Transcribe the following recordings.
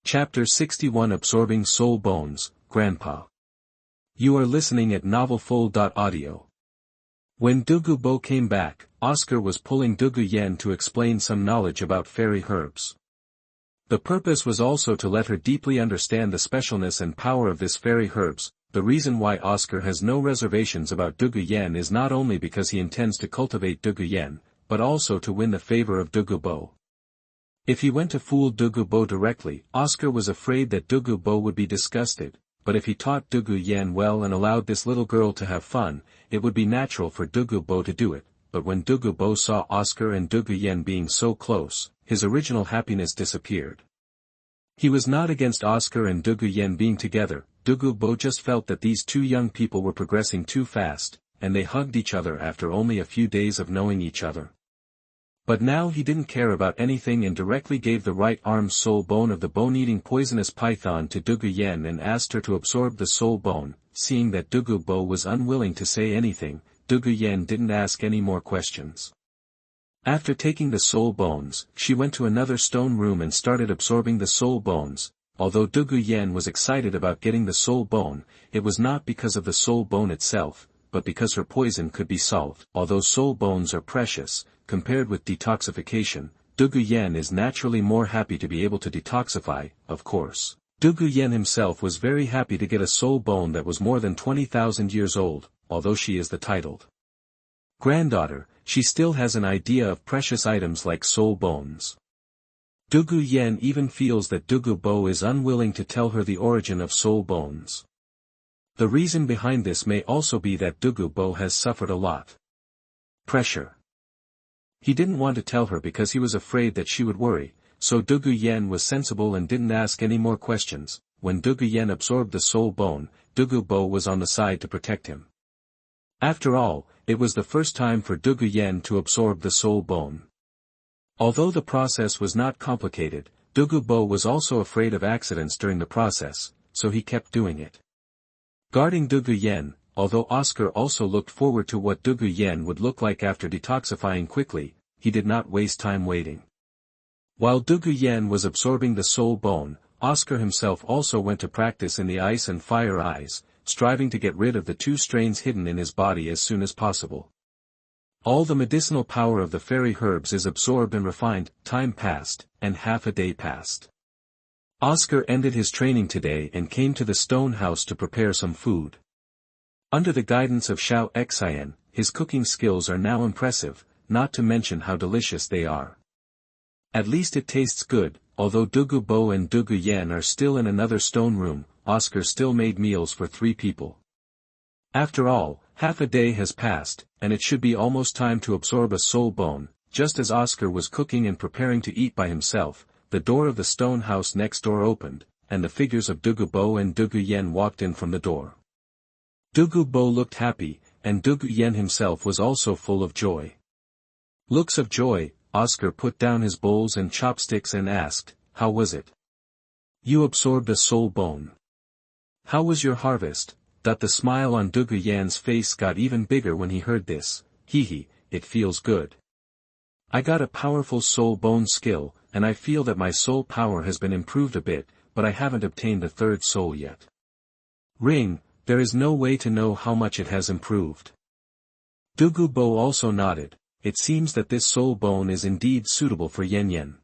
Chapter 61 Absorbing Soul Bones, Grandpa. You are listening at novelfull.audio. When Dugu Bo came back, Oscar was pulling Dugu Yan to explain some knowledge about fairy herbs. The purpose was also to let her deeply understand the specialness and power of this fairy herbs. The reason why Oscar has no reservations about Dugu Yan is not only because he intends to cultivate Dugu Yan, but also to win the favor of Dugu Bo. If he went to fool Dugu Bo directly, Oscar was afraid that Dugu Bo would be disgusted, but if he taught Dugu Yan well and allowed this little girl to have fun, it would be natural for Dugu Bo to do it. But when Dugu Bo saw Oscar and Dugu Yan being so close, his original happiness disappeared. He was not against Oscar and Dugu Yan being together. Dugu Bo just felt that these two young people were progressing too fast, and they hugged each other after only a few days of knowing each other. But now he didn't care about anything and directly gave the right arm's soul bone of the bone-eating poisonous python to Dugu Yan and asked her to absorb the soul bone. Seeing that Dugu Bo was unwilling to say anything, Dugu Yan didn't ask any more questions. After taking the soul bones, she went to another stone room and started absorbing the soul bones. Although Dugu Yan was excited about getting the soul bone, it was not because of the soul bone itself, but because her poison could be solved. Although soul bones are precious, compared with detoxification, Dugu Yan is naturally more happy to be able to detoxify, of course. Dugu Yan himself was very happy to get a soul bone that was more than 20,000 years old, although she is the titled granddaughter, she still has an idea of precious items like soul bones. Dugu Yan even feels that Dugu Bo is unwilling to tell her the origin of soul bones. The reason behind this may also be that Dugu Bo has suffered a lot pressure. He didn't want to tell her because he was afraid that she would worry, so Dugu Yan was sensible and didn't ask any more questions. When Dugu Yan absorbed the soul bone, Dugu Bo was on the side to protect him. After all, it was the first time for Dugu Yan to absorb the soul bone. Although the process was not complicated, Dugu Bo was also afraid of accidents during the process, so he kept doing it. Guarding Dugu Yan, although Oscar also looked forward to what Dugu Yan would look like after detoxifying quickly, he did not waste time waiting. While Dugu Yan was absorbing the soul bone, Oscar himself also went to practice in the ice and fire eyes, striving to get rid of the two strains hidden in his body as soon as possible. All the medicinal power of the fairy herbs is absorbed and refined. Time passed, and half a day passed. Oscar ended his training today and came to the stone house to prepare some food. Under the guidance of Xiao Xian, his cooking skills are now impressive, not to mention how delicious they are. At least it tastes good. Although Dugu Bo and Dugu Yan are still in another stone room, Oscar still made meals for 3 people. After all, half a day has passed, and it should be almost time to absorb a soul bone. Just as Oscar was cooking and preparing to eat by himself, the door of the stone house next door opened, and the figures of Dugu Bo and Dugu Yan walked in from the door. Dugu Bo looked happy, and Dugu Yan himself was also full of joy. Looks of joy, Oscar put down his bowls and chopsticks and asked, "How was it? You absorbed a soul bone. How was your harvest?" The smile on Dugu Yan's face got even bigger when he heard this. Hee, it feels good. I got a powerful soul bone skill, and I feel that my soul power has been improved a bit, but I haven't obtained the 3rd soul yet. Ring, there is no way to know how much it has improved. Dugu Bo also nodded. It seems that this soul bone is indeed suitable for Yan Yan.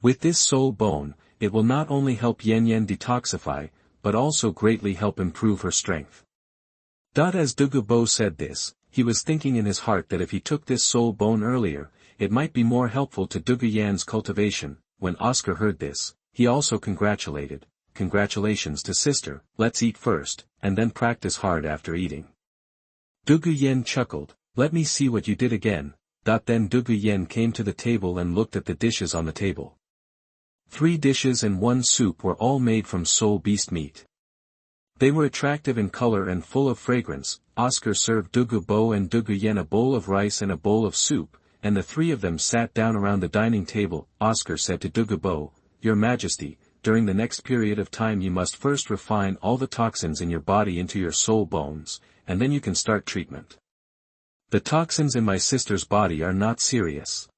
With this soul bone, it will not only help Yan Yan detoxify, but also greatly help improve her strength. As Dugu Bo said this, he was thinking in his heart that if he took this soul bone earlier, it might be more helpful to Dugu Yan's cultivation. When Oscar heard this, he also congratulated. Congratulations to sister, let's eat first, and then practice hard after eating. Dugu Yan chuckled, let me see what you did again. Then Dugu Yan came to the table and looked at the dishes on the table. 3 dishes and 1 soup were all made from soul beast meat. They were attractive in color and full of fragrance. Oscar served Dugu Bo and Dugu Yan a bowl of rice and a bowl of soup, and the 3 of them sat down around the dining table. Oscar said to Dugu Bo, Your Majesty, during the next period of time you must first refine all the toxins in your body into your soul bones, and then you can start treatment. The toxins in my sister's body are not serious.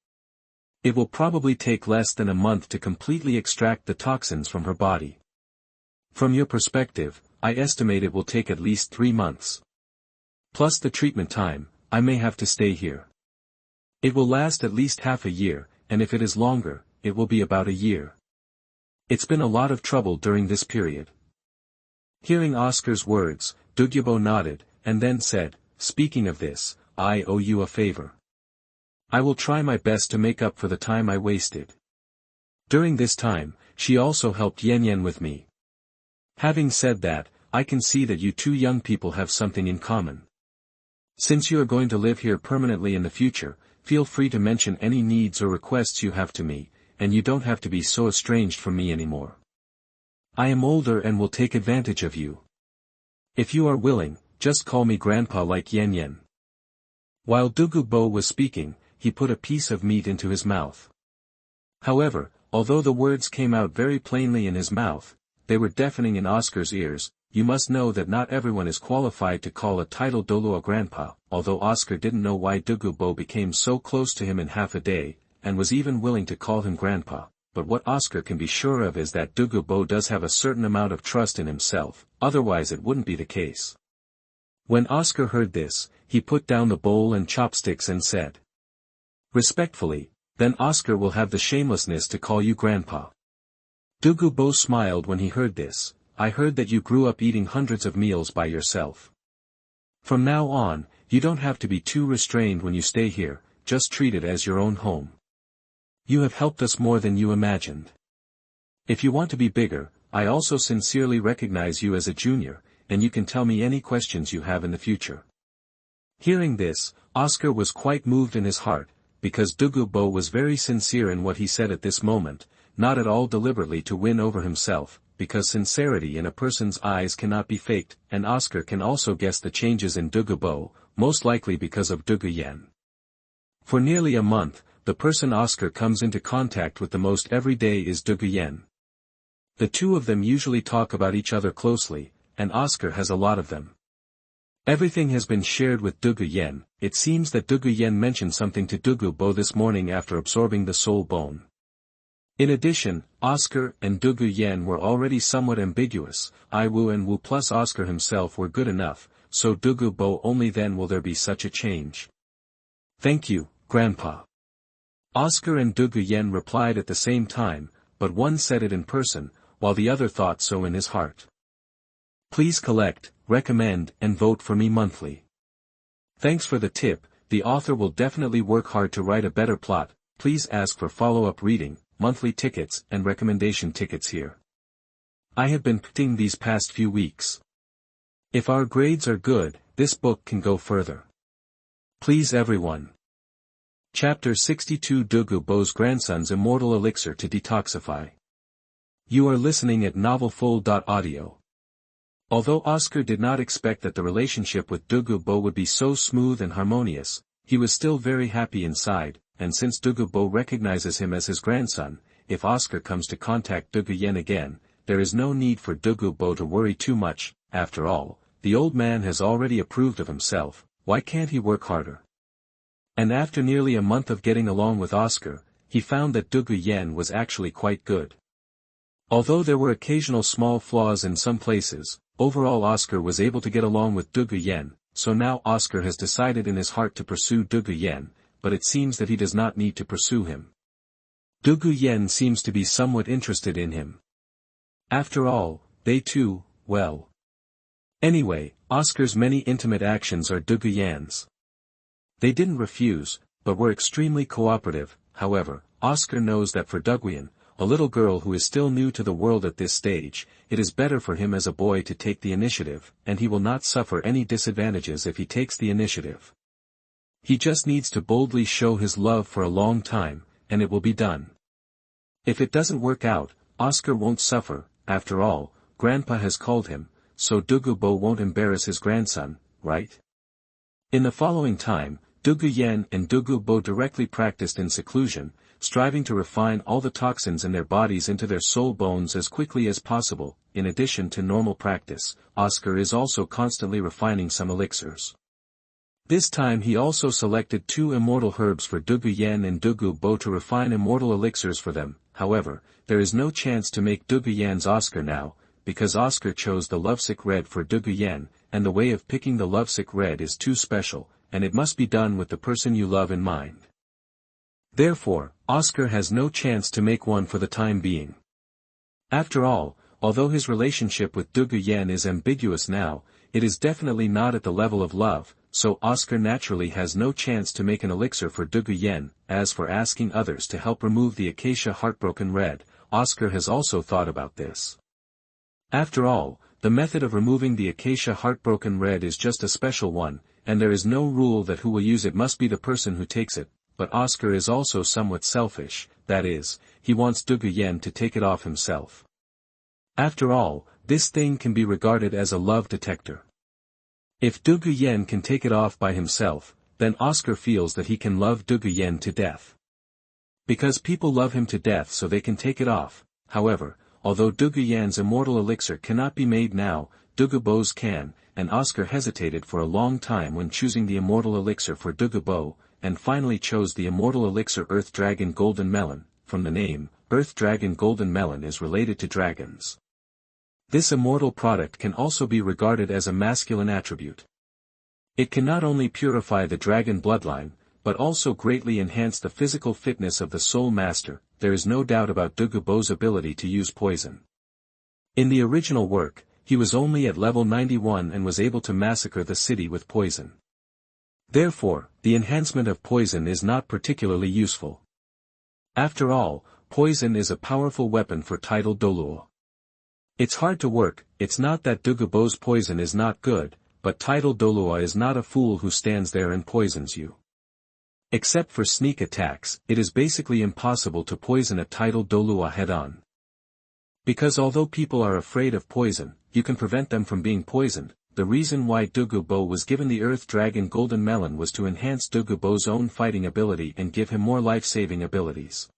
It will probably take less than a month to completely extract the toxins from her body. From your perspective, I estimate it will take at least 3 months. Plus the treatment time, I may have to stay here. It will last at least half a year, and if it is longer, it will be about a year. It's been a lot of trouble during this period. Hearing Oscar's words, Dugu Bo nodded, and then said, speaking of this, I owe you a favor. I will try my best to make up for the time I wasted. During this time, she also helped Yan with me. Having said that, I can see that you two young people have something in common. Since you are going to live here permanently in the future, feel free to mention any needs or requests you have to me, and you don't have to be so estranged from me anymore. I am older and will take advantage of you. If you are willing, just call me grandpa like Yan. While Dugu Bo was speaking, he put a piece of meat into his mouth. However, although the words came out very plainly in his mouth, they were deafening in Oscar's ears. You must know that not everyone is qualified to call a title Douluo grandpa, although Oscar didn't know why Dugu Bo became so close to him in half a day, and was even willing to call him grandpa, but what Oscar can be sure of is that Dugu Bo does have a certain amount of trust in himself, otherwise it wouldn't be the case. When Oscar heard this, he put down the bowl and chopsticks and said, respectfully, then Oscar will have the shamelessness to call you grandpa. Dugu Bo smiled when he heard this. I heard that you grew up eating hundreds of meals by yourself. From now on, you don't have to be too restrained when you stay here, just treat it as your own home. You have helped us more than you imagined. If you want to be bigger, I also sincerely recognize you as a junior, and you can tell me any questions you have in the future. Hearing this, Oscar was quite moved in his heart, because Dugu Bo was very sincere in what he said at this moment, not at all deliberately to win over himself, because sincerity in a person's eyes cannot be faked, and Oscar can also guess the changes in Dugu Bo, most likely because of Dugu Yan. For nearly a month, the person Oscar comes into contact with the most every day is Dugu Yan. The two of them usually talk about each other closely, and Oscar has a lot of them. Everything has been shared with Dugu Yan. It seems that Dugu Yan mentioned something to Dugu Bo this morning after absorbing the soul bone. In addition, Oscar and Dugu Yan were already somewhat ambiguous. I Wu and Wu plus Oscar himself were good enough, so Dugu Bo only then will there be such a change. Thank you, Grandpa. Oscar and Dugu Yan replied at the same time, but one said it in person, while the other thought so in his heart. Please collect, recommend and vote for me monthly. Thanks for the tip. The author will definitely work hard to write a better plot. Please ask for follow-up reading, monthly tickets and recommendation tickets here. I have been putting these past few weeks. If our grades are good, this book can go further. Please everyone. Chapter 62 Dugu Bo's grandson's immortal elixir to detoxify. You are listening at novelfull.audio. Although Oscar did not expect that the relationship with Dugu Bo would be so smooth and harmonious, he was still very happy inside, and since Dugu Bo recognizes him as his grandson, if Oscar comes to contact Dugu Yan again, there is no need for Dugu Bo to worry too much. After all, the old man has already approved of himself, why can't he work harder? And after nearly a month of getting along with Oscar, he found that Dugu Yan was actually quite good. Although there were occasional small flaws in some places, overall Oscar was able to get along with Dugu Yan, so now Oscar has decided in his heart to pursue Dugu Yan, but it seems that he does not need to pursue him. Dugu Yan seems to be somewhat interested in him. After all, they too, well. Anyway, Oscar's many intimate actions are Dugu Yan's. They didn't refuse, but were extremely cooperative. However, Oscar knows that for Dugu Yan, a little girl who is still new to the world at this stage, it is better for him as a boy to take the initiative, and he will not suffer any disadvantages if he takes the initiative. He just needs to boldly show his love for a long time, and it will be done. If it doesn't work out, Oscar won't suffer. After all, Grandpa has called him, so Dugu Bo won't embarrass his grandson, right? In the following time, Dugu Yan and Dugu Bo directly practiced in seclusion, striving to refine all the toxins in their bodies into their soul bones as quickly as possible. In addition to normal practice, Oscar is also constantly refining some elixirs. This time he also selected 2 immortal herbs for Dugu Yan and Dugu Bo to refine immortal elixirs for them. However, there is no chance to make Dugu Yan's Oscar now, because Oscar chose the lovesick red for Dugu Yan, and the way of picking the lovesick red is too special, and it must be done with the person you love in mind. Therefore, Oscar has no chance to make one for the time being. After all, although his relationship with Dugu Yan is ambiguous now, it is definitely not at the level of love, so Oscar naturally has no chance to make an elixir for Dugu Yan. As for asking others to help remove the acacia heartbroken red, Oscar has also thought about this. After all, the method of removing the acacia heartbroken red is just a special one, and there is no rule that who will use it must be the person who takes it, but Oscar is also somewhat selfish, that is, he wants Dugu Yan to take it off himself. After all, this thing can be regarded as a love detector. If Dugu Yan can take it off by himself, then Oscar feels that he can love Dugu Yan to death. Because people love him to death so they can take it off. However, although Dugu Yan's immortal elixir cannot be made now, Dugu Bo's can, and Oscar hesitated for a long time when choosing the immortal elixir for Dugu Bo, and finally chose the immortal elixir Earth Dragon Golden Melon. From the name, Earth Dragon Golden Melon is related to dragons. This immortal product can also be regarded as a masculine attribute. It can not only purify the dragon bloodline, but also greatly enhance the physical fitness of the soul master. There is no doubt about Dugu Bo's ability to use poison. In the original work, he was only at level 91 and was able to massacre the city with poison. Therefore, the enhancement of poison is not particularly useful. After all, poison is a powerful weapon for title Douluo. It's hard to work. It's not that Dugu Bo's poison is not good, but title Douluo is not a fool who stands there and poisons you. Except for sneak attacks, it is basically impossible to poison a title Douluo head-on. Because although people are afraid of poison, you can prevent them from being poisoned. The reason why Dugu Bo was given the Earth Dragon Golden Melon was to enhance Dugu Bo's own fighting ability and give him more life-saving abilities.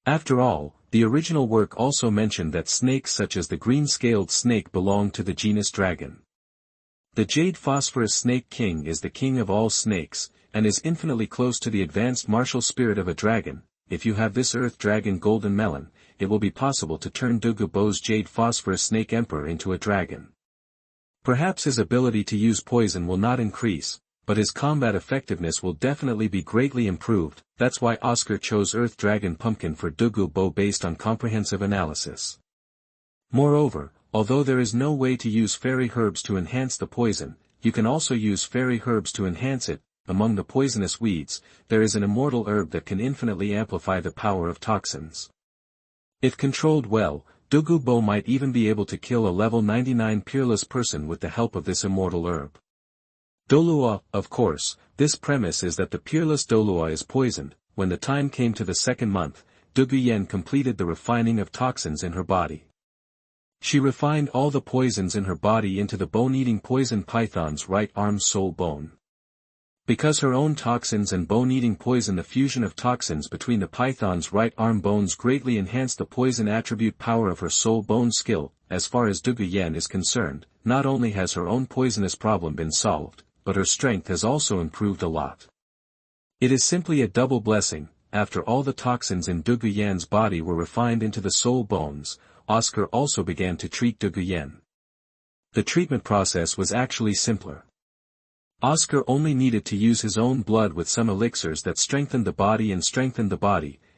After all, the original work also mentioned that snakes such as the green-scaled snake belong to the genus dragon. The Jade Phosphorus Snake King is the king of all snakes, and is infinitely close to the advanced martial spirit of a dragon. If you have this Earth Dragon Golden Melon, it will be possible to turn Dugu Bo's Jade Phosphorus Snake Emperor into a dragon. Perhaps his ability to use poison will not increase, but his combat effectiveness will definitely be greatly improved. That's why Oscar chose Earth Dragon Pumpkin for Dugu Bo based on comprehensive analysis. Moreover, although there is no way to use fairy herbs to enhance the poison, you can also use fairy herbs to enhance it. Among the poisonous weeds, there is an immortal herb that can infinitely amplify the power of toxins. If controlled well, Dugu Bo might even be able to kill a level 99 peerless person with the help of this immortal herb. Douluo, of course, this premise is that the peerless Douluo is poisoned. When the time came to the second month, Dugu Yan completed the refining of toxins in her body. She refined all the poisons in her body into the bone-eating poison python's right arm's soul bone. Because her own toxins and bone-eating poison, the fusion of toxins between the python's right arm bones greatly enhanced the poison attribute power of her soul bone skill. As far as Dugu Yan is concerned, not only has her own poisonous problem been solved, but her strength has also improved a lot. It is simply a double blessing. After all the toxins in Dugu Yan's body were refined into the soul bones, Oscar also began to treat Dugu Yan. The treatment process was actually simpler. Oscar only needed to use his own blood with some elixirs that strengthened the body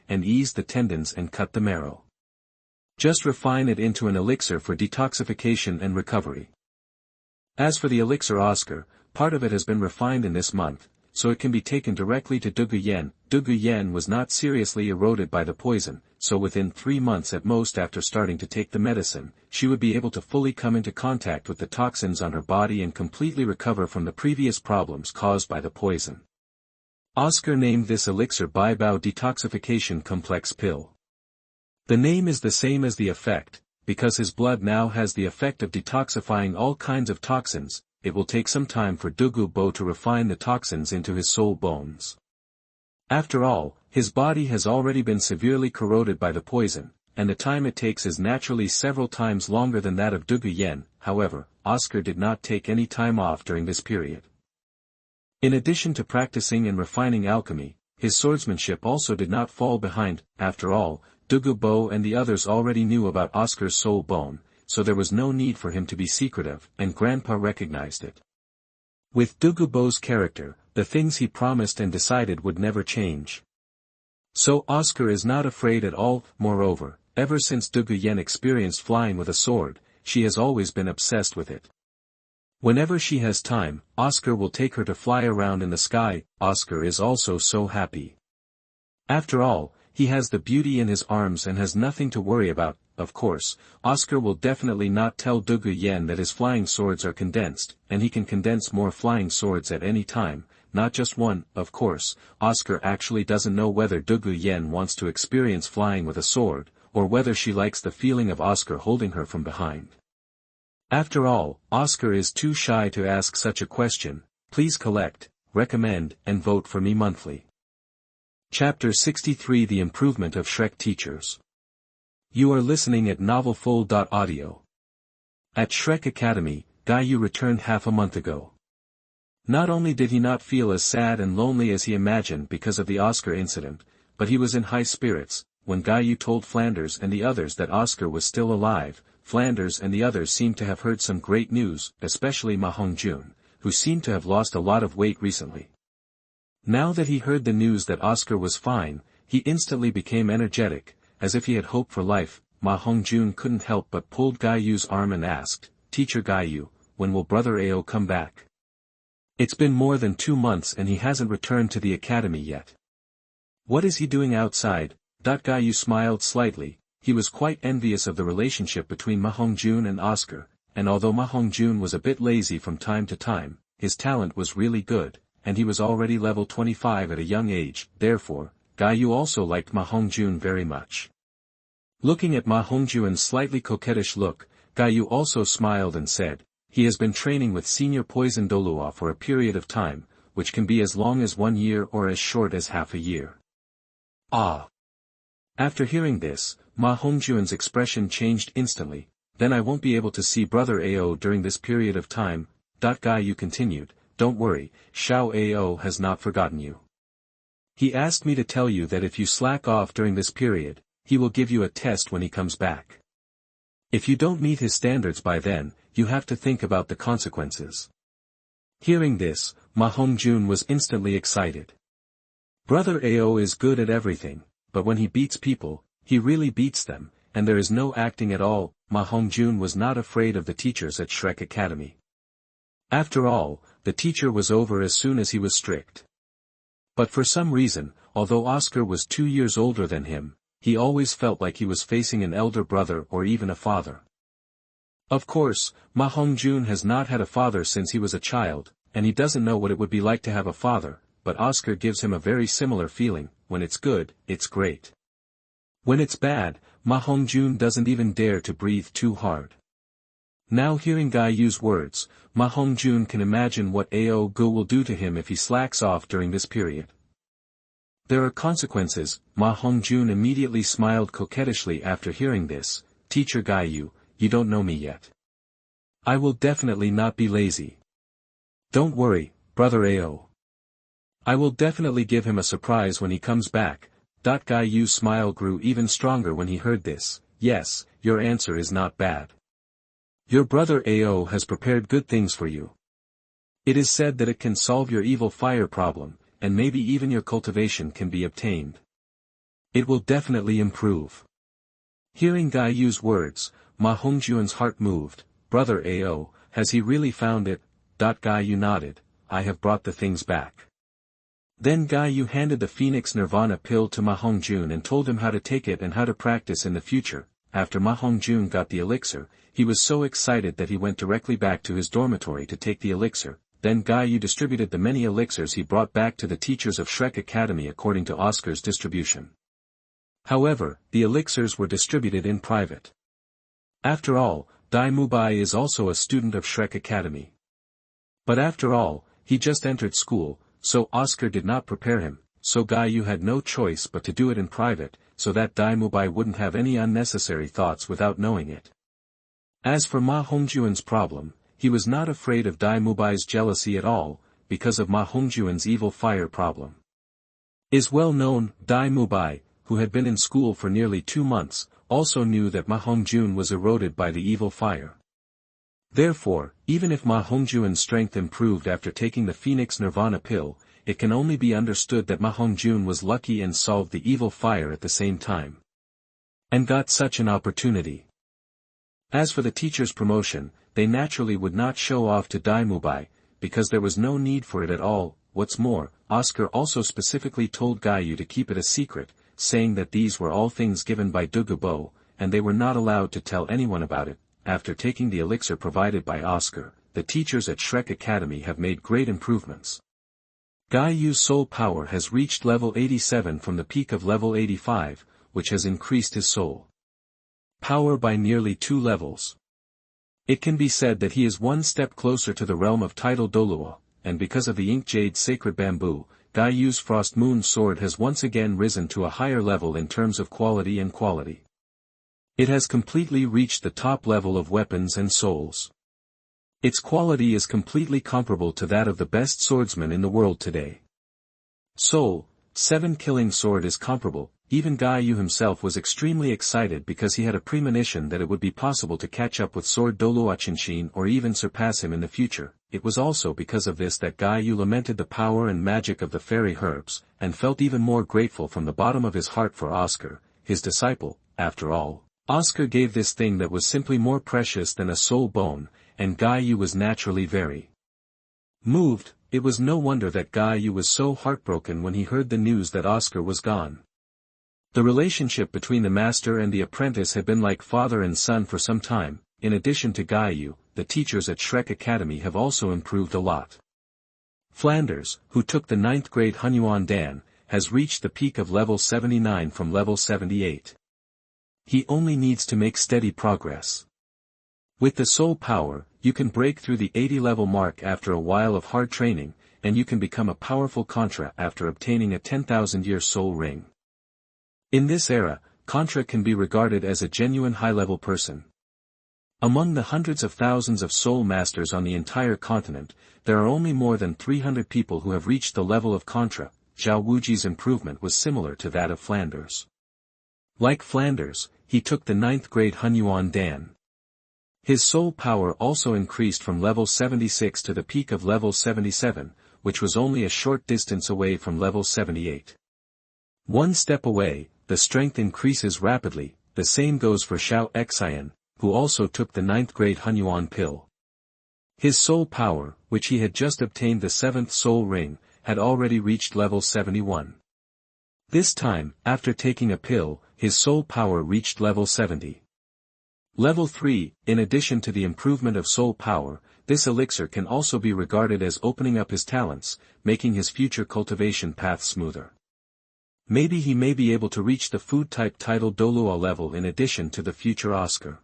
and eased the tendons and cut the marrow. Just refine it into an elixir for detoxification and recovery. As for the elixir Oscar, part of it has been refined in this month, so it can be taken directly to Dugu Yan. Dugu Yan was not seriously eroded by the poison, so within 3 months at most after starting to take the medicine, she would be able to fully come into contact with the toxins on her body and completely recover from the previous problems caused by the poison. Oscar named this elixir Qibao Detoxification Complex Pill. The name is the same as the effect, because his blood now has the effect of detoxifying all kinds of toxins. It will take some time for Dugu Bo to refine the toxins into his soul bones. After all, his body has already been severely corroded by the poison, and the time it takes is naturally several times longer than that of Dugu Yan. However, Oscar did not take any time off during this period. In addition to practicing and refining alchemy, his swordsmanship also did not fall behind. After all, Dugu Bo and the others already knew about Oscar's soul bone, so there was no need for him to be secretive, and Grandpa recognized it. With Dugu Bo's character, the things he promised and decided would never change. So Oscar is not afraid at all. Moreover, ever since Dugu Yan experienced flying with a sword, she has always been obsessed with it. Whenever she has time, Oscar will take her to fly around in the sky. Oscar is also so happy. After all, he has the beauty in his arms and has nothing to worry about. Of course, Oscar will definitely not tell Dugu Yan that his flying swords are condensed, and he can condense more flying swords at any time, not just one. Of course, Oscar actually doesn't know whether Dugu Yan wants to experience flying with a sword, or whether she likes the feeling of Oscar holding her from behind. After all, Oscar is too shy to ask such a question. Please collect, recommend, and vote for me monthly. Chapter 63 The Improvement of Shrek Teachers. You are listening at NovelFull.audio. At Shrek Academy, Gaiyu returned half a month ago. Not only did he not feel as sad and lonely as he imagined because of the Oscar incident, but he was in high spirits. When Gaiyu told Flanders and the others that Oscar was still alive, Flanders and the others seemed to have heard some great news, especially Ma Hongjun, who seemed to have lost a lot of weight recently. Now that he heard the news that Oscar was fine, he instantly became energetic, as if he had hope for life. Ma Hongjun couldn't help but pulled Gaiyu's arm and asked, "Teacher Gaiyu, when will Brother Ao come back? It's been more than 2 months and he hasn't returned to the academy yet. What is he doing outside?" Gaiyu smiled slightly. He was quite envious of the relationship between Ma Hongjun and Oscar, and although Ma Hongjun was a bit lazy from time to time, his talent was really good, and he was already level 25 at a young age. Therefore, Gaiyu also liked Ma Hongjun very much. Looking at Ma Hongjun's slightly coquettish look, Gaiyu also smiled and said, "He has been training with Senior Poison Douluo for a period of time, which can be as long as 1 year or as short as half a year." Ah! After hearing this, Ma Hongjun's expression changed instantly. "Then I won't be able to see Brother Ao during this period of time." Gaiyu continued, "Don't worry, Xiao Ao has not forgotten you. He asked me to tell you that if you slack off during this period, he will give you a test when he comes back. If you don't meet his standards by then, you have to think about the consequences." Hearing this, Ma Hongjun was instantly excited. Brother Ao is good at everything, but when he beats people, he really beats them, and there is no acting at all. Ma Hongjun was not afraid of the teachers at Shrek Academy. After all, the teacher was over as soon as he was strict. But for some reason, although Oscar was 2 years older than him, he always felt like he was facing an elder brother or even a father. Of course, Ma Hongjun has not had a father since he was a child, and he doesn't know what it would be like to have a father, but Oscar gives him a very similar feeling. When it's good, it's great. When it's bad, Ma Hongjun doesn't even dare to breathe too hard. Now hearing Gaiyu's words, Ma Hongjun can imagine what Ao Gu will do to him if he slacks off during this period. There are consequences. Ma Hongjun immediately smiled coquettishly after hearing this. "Teacher Gaiyu, you don't know me yet. I will definitely not be lazy. Don't worry, Brother Ao. I will definitely give him a surprise when he comes back." Gaiyu's smile grew even stronger when he heard this. "Yes, your answer is not bad. Your brother Ao has prepared good things for you. It is said that it can solve your evil fire problem, and maybe even your cultivation can be obtained. It will definitely improve." Hearing Gaiyu's words, Ma Hongjun's heart moved. Brother Ao, has he really found it? Gaiyu nodded. "I have brought the things back." Then Gaiyu handed the Phoenix Nirvana pill to Ma Hongjun and told him how to take it and how to practice in the future. After Ma Hongjun got the elixir, he was so excited that he went directly back to his dormitory to take the elixir. Then Gaiyu distributed the many elixirs he brought back to the teachers of Shrek Academy according to Oscar's distribution. However, the elixirs were distributed in private. After all, Mubai is also a student of Shrek Academy. But after all, he just entered school, so Oscar did not prepare him, so Gaiyu had no choice but to do it in private, so that Mubai wouldn't have any unnecessary thoughts without knowing it. As for Ma Hongjun's problem, he was not afraid of Mubai's jealousy at all. because of Ma Hongjun's evil fire problem. Is well known, Dai Mubai, who had been in school for nearly 2 months, also knew that Ma Hongjun was eroded by the evil fire. Therefore, even if Ma Hongjun's strength improved after taking the Phoenix Nirvana pill, it can only be understood that Ma Hongjun was lucky and solved the evil fire at the same time. And got such an opportunity. As for the teacher's promotion, they naturally would not show off to Dai Mubai, because there was no need for it at all. What's more, Oscar also specifically told Gaiyu to keep it a secret, saying that these were all things given by Dugu Bo, and they were not allowed to tell anyone about it. After taking the elixir provided by Oscar, the teachers at Shrek Academy have made great improvements. Gaiyu's soul power has reached level 87 from the peak of level 85, which has increased his soul power by nearly 2 levels. It can be said that he is one step closer to the realm of title Douluo, and because of the Ink Jade Sacred Bamboo, Gaiyu's Frost Moon Sword has once again risen to a higher level in terms of quality and quality. It has completely reached the top level of weapons and souls. Its quality is completely comparable to that of the best swordsman in the world today. Soul, 7 Killing Sword is comparable. Even Gaiyu himself was extremely excited because he had a premonition that it would be possible to catch up with Sword Douluo Qiansun or even surpass him in the future. It was also because of this that Gaiyu lamented the power and magic of the fairy herbs, and felt even more grateful from the bottom of his heart for Oscar, his disciple. After all, Oscar gave this thing that was simply more precious than a soul bone, and Gaiyu was naturally very moved. It was no wonder that Gaiyu was so heartbroken when he heard the news that Oscar was gone. The relationship between the master and the apprentice had been like father and son for some time. In addition to Gaiyu, the teachers at Shrek Academy have also improved a lot. Flanders, who took the 9th grade Hunyuan Dan, has reached the peak of level 79 from level 78. He only needs to make steady progress. With the soul power, you can break through the 80 level mark after a while of hard training, and you can become a powerful Contra after obtaining a 10,000-year soul ring. In this era, Contra can be regarded as a genuine high-level person. Among the hundreds of thousands of soul masters on the entire continent, there are only more than 300 people who have reached the level of Contra. Zhao Wuji's improvement was similar to that of Flanders. Like Flanders, he took the 9th grade Hunyuan Dan. His soul power also increased from level 76 to the peak of level 77, which was only a short distance away from level 78. One step away, the strength increases rapidly. The same goes for Xiao Xian, who also took the 9th grade Hunyuan pill. His soul power, which he had just obtained the 7th soul ring, had already reached level 71. This time, after taking a pill, his soul power reached level 70. Level 3, in addition to the improvement of soul power, this elixir can also be regarded as opening up his talents, making his future cultivation path smoother. Maybe he may be able to reach the food-type title Douluo level in addition to the future Oscar.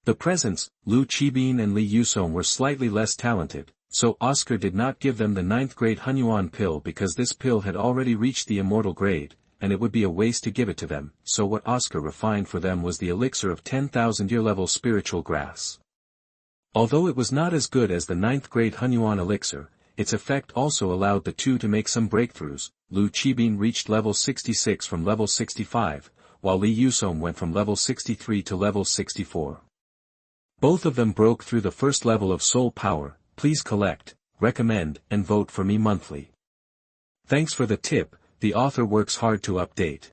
The presents, Lu Qibin and Li Yusong were slightly less talented, so Oscar did not give them the 9th grade Hunyuan pill because this pill had already reached the immortal grade, and it would be a waste to give it to them, so what Oscar refined for them was the elixir of 10,000-year level spiritual grass. Although it was not as good as the 9th grade Hunyuan elixir, its effect also allowed the two to make some breakthroughs. Lu Qibin reached level 66 from level 65, while Li Yusong went from level 63 to level 64. Both of them broke through the first level of soul power. Please collect, recommend, and vote for me monthly. Thanks for the tip. The author works hard to update.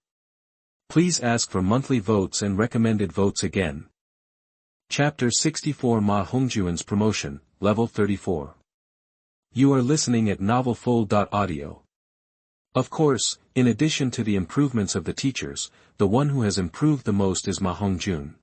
Please ask for monthly votes and recommended votes again. Chapter 64 Ma Hongjun's Promotion, Level 34. You are listening at novelfull.audio. Of course, in addition to the improvements of the teachers, the one who has improved the most is Ma Hongjun.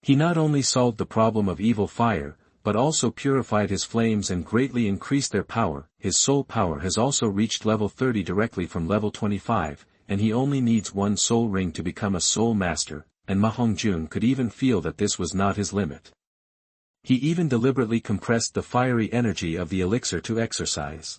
He not only solved the problem of evil fire, but also purified his flames and greatly increased their power. His soul power has also reached level 30 directly from level 25, and he only needs one soul ring to become a soul master, and Ma Hongjun could even feel that this was not his limit. He even deliberately compressed the fiery energy of the elixir to exercise.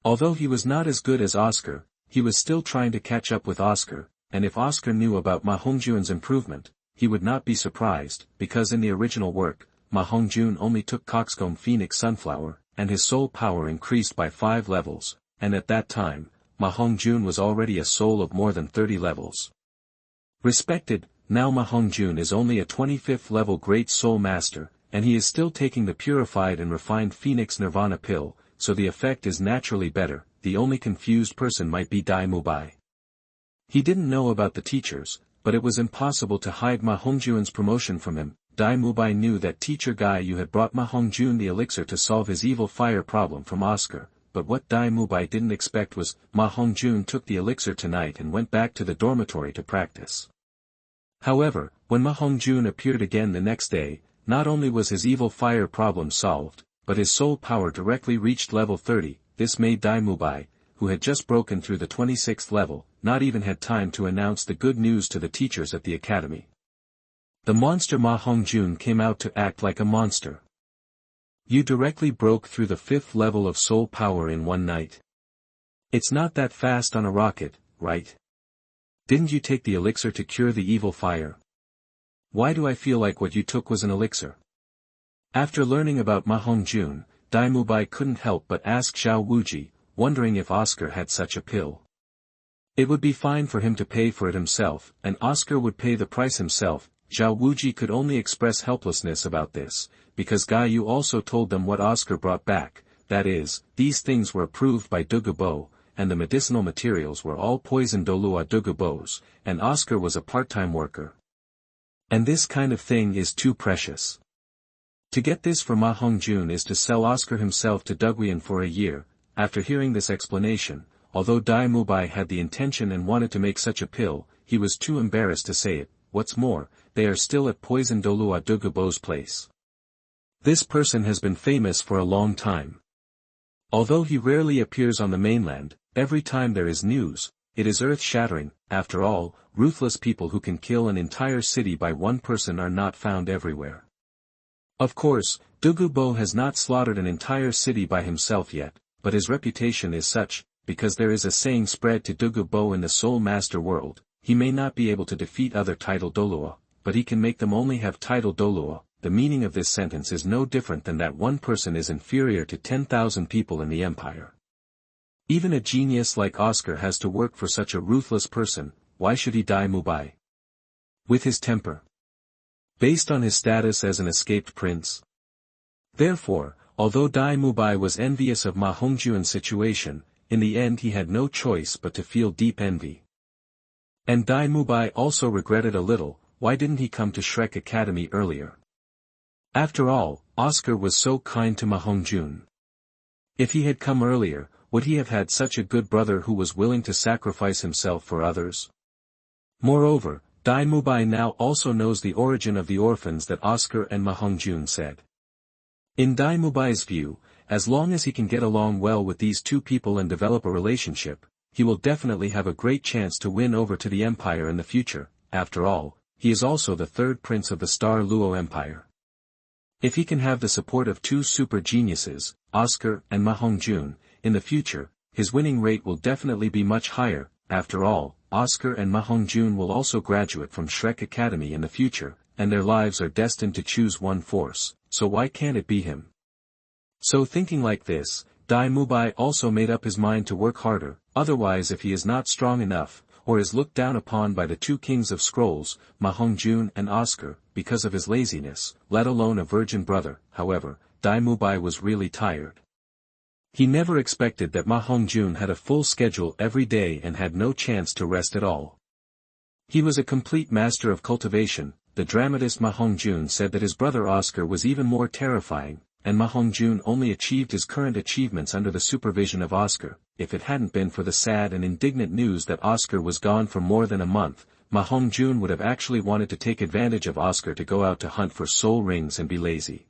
Although he was not as good as Oscar, he was still trying to catch up with Oscar, and if Oscar knew about Ma Hongjun's improvement, he would not be surprised, because in the original work, Ma Hongjun only took Coxcomb Phoenix Sunflower, and his soul power increased by 5 levels, and at that time, Ma Hongjun was already a soul of more than 30 levels. Respected, now Ma Hongjun is only a 25th level Great Soul Master, and he is still taking the purified and refined Phoenix Nirvana pill, so the effect is naturally better. The only confused person might be Dai Mubai. He didn't know about the teachers, but it was impossible to hide Ma Hongjun's promotion from him. Dai Mubai knew that teacher Guy Yu had brought Ma Hongjun the elixir to solve his evil fire problem from Oscar, but what Dai Mubai didn't expect was, Ma Hongjun took the elixir tonight and went back to the dormitory to practice. However, when Ma Hongjun appeared again the next day, not only was his evil fire problem solved, but his soul power directly reached level 30, this made Dai Mubai, who had just broken through the 26th level, not even had time to announce the good news to the teachers at the academy. The monster Ma Hongjun came out to act like a monster. You directly broke through the 5th level of soul power in one night. It's not that fast on a rocket, right? Didn't you take the elixir to cure the evil fire? Why do I feel like what you took was an elixir? After learning about Ma Hongjun, Dai Mubai couldn't help but ask Zhao Wuji, wondering if Oscar had such a pill. It would be fine for him to pay for it himself, and Oscar would pay the price himself. Zhao Wuji could only express helplessness about this, because Guy Yu also told them what Oscar brought back, that is, these things were approved by Dugu Bo, and the medicinal materials were all poison Dugu Bo's, and Oscar was a part-time worker. And this kind of thing is too precious. To get this for Ma Hongjun is to sell Oscar himself to Dugu Yan for a year. After hearing this explanation, although Dai Mubai had the intention and wanted to make such a pill, he was too embarrassed to say it. What's more, they are still at poison Dugu Bo's place. This person has been famous for a long time. Although he rarely appears on the mainland, every time there is news, it is earth-shattering. After all, ruthless people who can kill an entire city by one person are not found everywhere. Of course, Dugu Bo has not slaughtered an entire city by himself yet, but his reputation is such, because there is a saying spread to Dugu Bo in the Soul Master world, he may not be able to defeat other title Douluo, but he can make them only have title Douluo. The meaning of this sentence is no different than that one person is inferior to 10,000 people in the empire. Even a genius like Oscar has to work for such a ruthless person. Why should he die Mubai? With his temper. Based on his status as an escaped prince. Therefore, although Dai Mubai was envious of Ma Hongjun's situation, in the end he had no choice but to feel deep envy. And Dai Mubai also regretted a little, why didn't he come to Shrek Academy earlier? After all, Oscar was so kind to Ma Hongjun. If he had come earlier, would he have had such a good brother who was willing to sacrifice himself for others? Moreover, Dai Mubai now also knows the origin of the orphans that Oscar and Ma Hongjun said. In Dai Mubai's view, as long as he can get along well with these two people and develop a relationship, he will definitely have a great chance to win over to the empire in the future. After all, he is also the third prince of the Star Luo Empire. If he can have the support of two super geniuses, Oscar and Ma Hongjun, in the future, his winning rate will definitely be much higher. After all, Oscar and Ma Hongjun will also graduate from Shrek Academy in the future, and their lives are destined to choose one force, so why can't it be him? So thinking like this, Dai Mubai also made up his mind to work harder, otherwise if he is not strong enough, or is looked down upon by the two kings of scrolls, Ma Hongjun and Oscar, because of his laziness, let alone a virgin brother. However, Dai Mubai was really tired. He never expected that Ma Hongjun had a full schedule every day and had no chance to rest at all. He was a complete master of cultivation. The dramatist Ma Hongjun said that his brother Oscar was even more terrifying, and Ma Hongjun only achieved his current achievements under the supervision of Oscar. If it hadn't been for the sad and indignant news that Oscar was gone for more than a month, Ma Hongjun would have actually wanted to take advantage of Oscar to go out to hunt for soul rings and be lazy.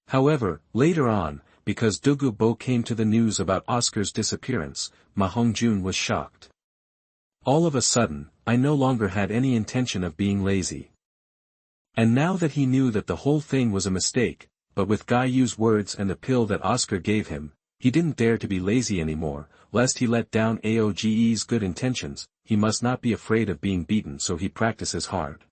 However, later on, because Dugu Bo came to the news about Oscar's disappearance, Ma Hongjun was shocked. All of a sudden, I no longer had any intention of being lazy. And now that he knew that the whole thing was a mistake, but with Guy Yu's words and the pill that Oscar gave him, he didn't dare to be lazy anymore, lest he let down Aoge's good intentions. He must not be afraid of being beaten, so he practices hard.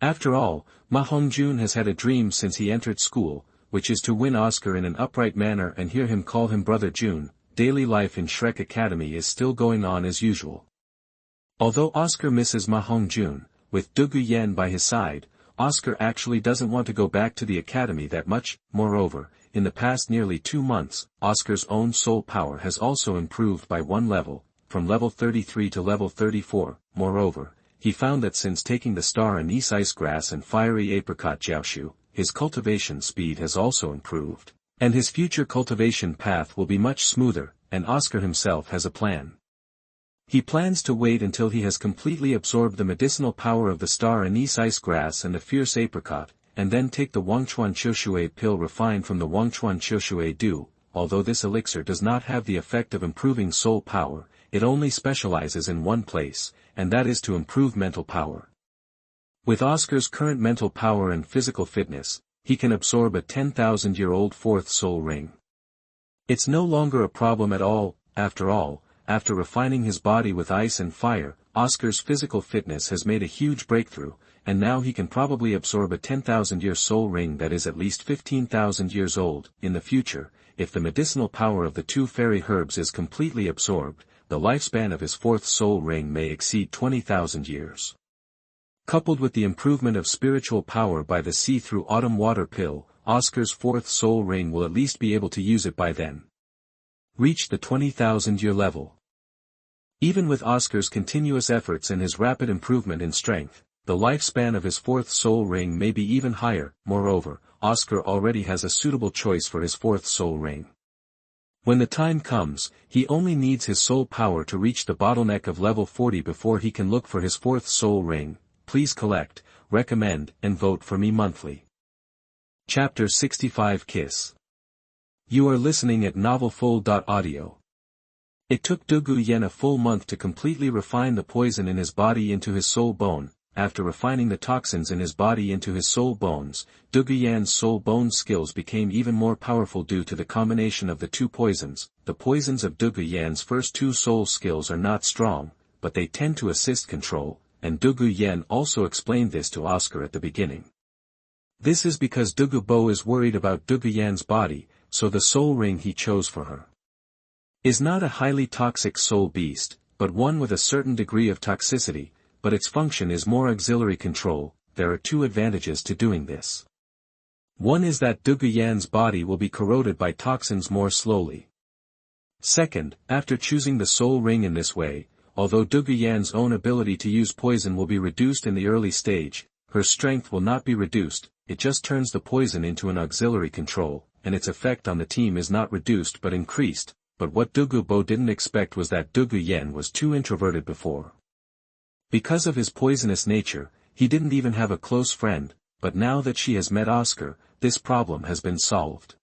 After all, Ma Hongjun has had a dream since he entered school. which is to win Oscar in an upright manner and hear him call him Brother June. Daily life in Shrek Academy is still going on as usual. Although Oscar misses Ma Hongjun, with Dugu Yan by his side, Oscar actually doesn't want to go back to the academy that much. Moreover, in the past nearly 2 months, Oscar's own soul power has also improved by 1 level, from level 33 to level 34. Moreover, he found that since taking the star anise ice grass and fiery apricot jiaoshu, his cultivation speed has also improved, and his future cultivation path will be much smoother, and Oscar himself has a plan. He plans to wait until he has completely absorbed the medicinal power of the star anise ice grass and the fierce apricot, and then take the Wangchuan Qiushui pill refined from the Wangchuan Qiushui dew. Although this elixir does not have the effect of improving soul power, it only specializes in one place, and that is to improve mental power. With Oscar's current mental power and physical fitness, he can absorb a 10,000-year-old 4th soul ring. It's no longer a problem at all. After all, after refining his body with ice and fire, Oscar's physical fitness has made a huge breakthrough, and now he can probably absorb a 10,000-year soul ring that is at least 15,000 years old. In the future, if the medicinal power of the 2 fairy herbs is completely absorbed, the lifespan of his 4th soul ring may exceed 20,000 years. Coupled with the improvement of spiritual power by the see-through autumn water pill, Oscar's 4th soul ring will at least be able to use it by then. Reach the 20,000-year level. Even with Oscar's continuous efforts and his rapid improvement in strength, the lifespan of his 4th soul ring may be even higher. Moreover, Oscar already has a suitable choice for his 4th soul ring. When the time comes, he only needs his soul power to reach the bottleneck of level 40 before he can look for his 4th soul ring. Please collect, recommend, and vote for me monthly. Chapter 65 Kiss. You are listening at novelfull.audio. It took Dugu Yan a full month to completely refine the poison in his body into his soul bone. After refining the toxins in his body into his soul bones, Dugu Yan's soul bone skills became even more powerful due to the combination of the 2 poisons. The poisons of Dugu Yan's first 2 soul skills are not strong, but they tend to assist control, and Dugu Yan also explained this to Oscar at the beginning. This is because Dugu Bo is worried about Dugu Yan's body, so the soul ring he chose for her is not a highly toxic soul beast, but one with a certain degree of toxicity, but its function is more auxiliary control. There are 2 advantages to doing this. One is that Dugu Yan's body will be corroded by toxins more slowly. Second, after choosing the soul ring in this way, although Dugu Yan's own ability to use poison will be reduced in the early stage, her strength will not be reduced. It just turns the poison into an auxiliary control, and its effect on the team is not reduced but increased. But what Dugu Bo didn't expect was that Dugu Yan was too introverted before. Because of his poisonous nature, he didn't even have a close friend, but now that she has met Oscar, this problem has been solved.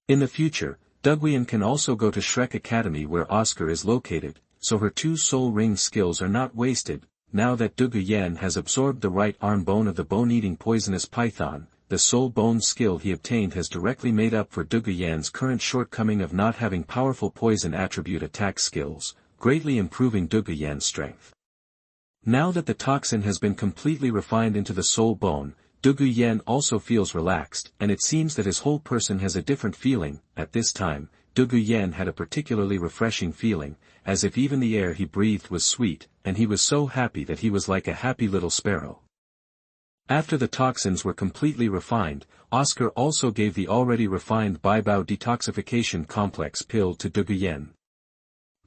In the future, Dugu Yan can also go to Shrek Academy where Oscar is located, so her 2 soul ring skills are not wasted. Now that Dugu Yan has absorbed the right arm bone of the bone-eating poisonous python, the soul bone skill he obtained has directly made up for Dugu Yan's current shortcoming of not having powerful poison attribute attack skills, greatly improving Dugu Yan's strength. Now that the toxin has been completely refined into the soul bone, Dugu Yan also feels relaxed, and it seems that his whole person has a different feeling. At this time, Dugu Yan had a particularly refreshing feeling, as if even the air he breathed was sweet, and he was so happy that he was like a happy little sparrow. After the toxins were completely refined, Oscar also gave the already refined Qibao detoxification complex pill to Dugu Yan.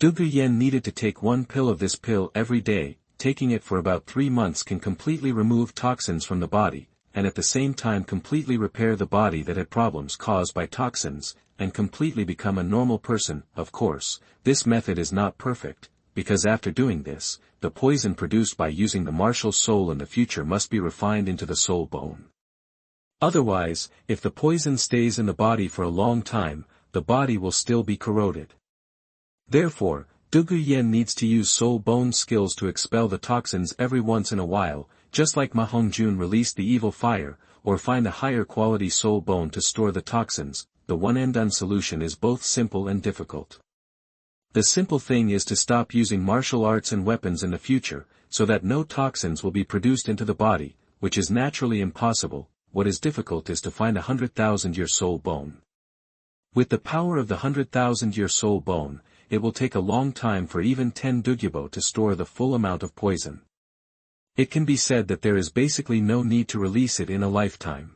Dugu Yan needed to take 1 pill of this pill every day. Taking it for about 3 months can completely remove toxins from the body, and at the same time completely repair the body that had problems caused by toxins, and completely become a normal person. Of course, this method is not perfect, because after doing this, the poison produced by using the martial soul in the future must be refined into the soul bone. Otherwise, if the poison stays in the body for a long time, the body will still be corroded. Therefore, Dugu Yan needs to use soul bone skills to expel the toxins every once in a while, just like Ma Hongjun released the evil fire, or find a higher quality soul bone to store the toxins. The one-and-done solution is both simple and difficult. The simple thing is to stop using martial arts and weapons in the future, so that no toxins will be produced into the body, which is naturally impossible. what is difficult is to find 100,000-year soul bone. With the power of the 100,000-year soul bone, it will take a long time for even 10 Dugu Bo to store the full amount of poison. It can be said that there is basically no need to release it in a lifetime.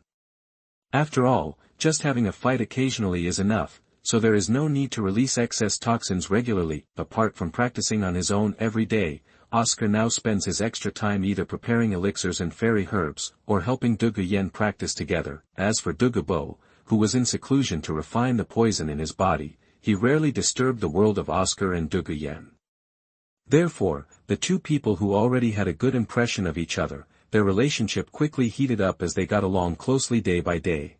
After all, just having a fight occasionally is enough, so there is no need to release excess toxins regularly. Apart from practicing on his own every day, Oscar now spends his extra time either preparing elixirs and fairy herbs, or helping Dugu Yan practice together. As for Dugu Bo, who was in seclusion to refine the poison in his body, he rarely disturbed the world of Oscar and Dugu Yan. Therefore, the two people who already had a good impression of each other, their relationship quickly heated up as they got along closely day by day.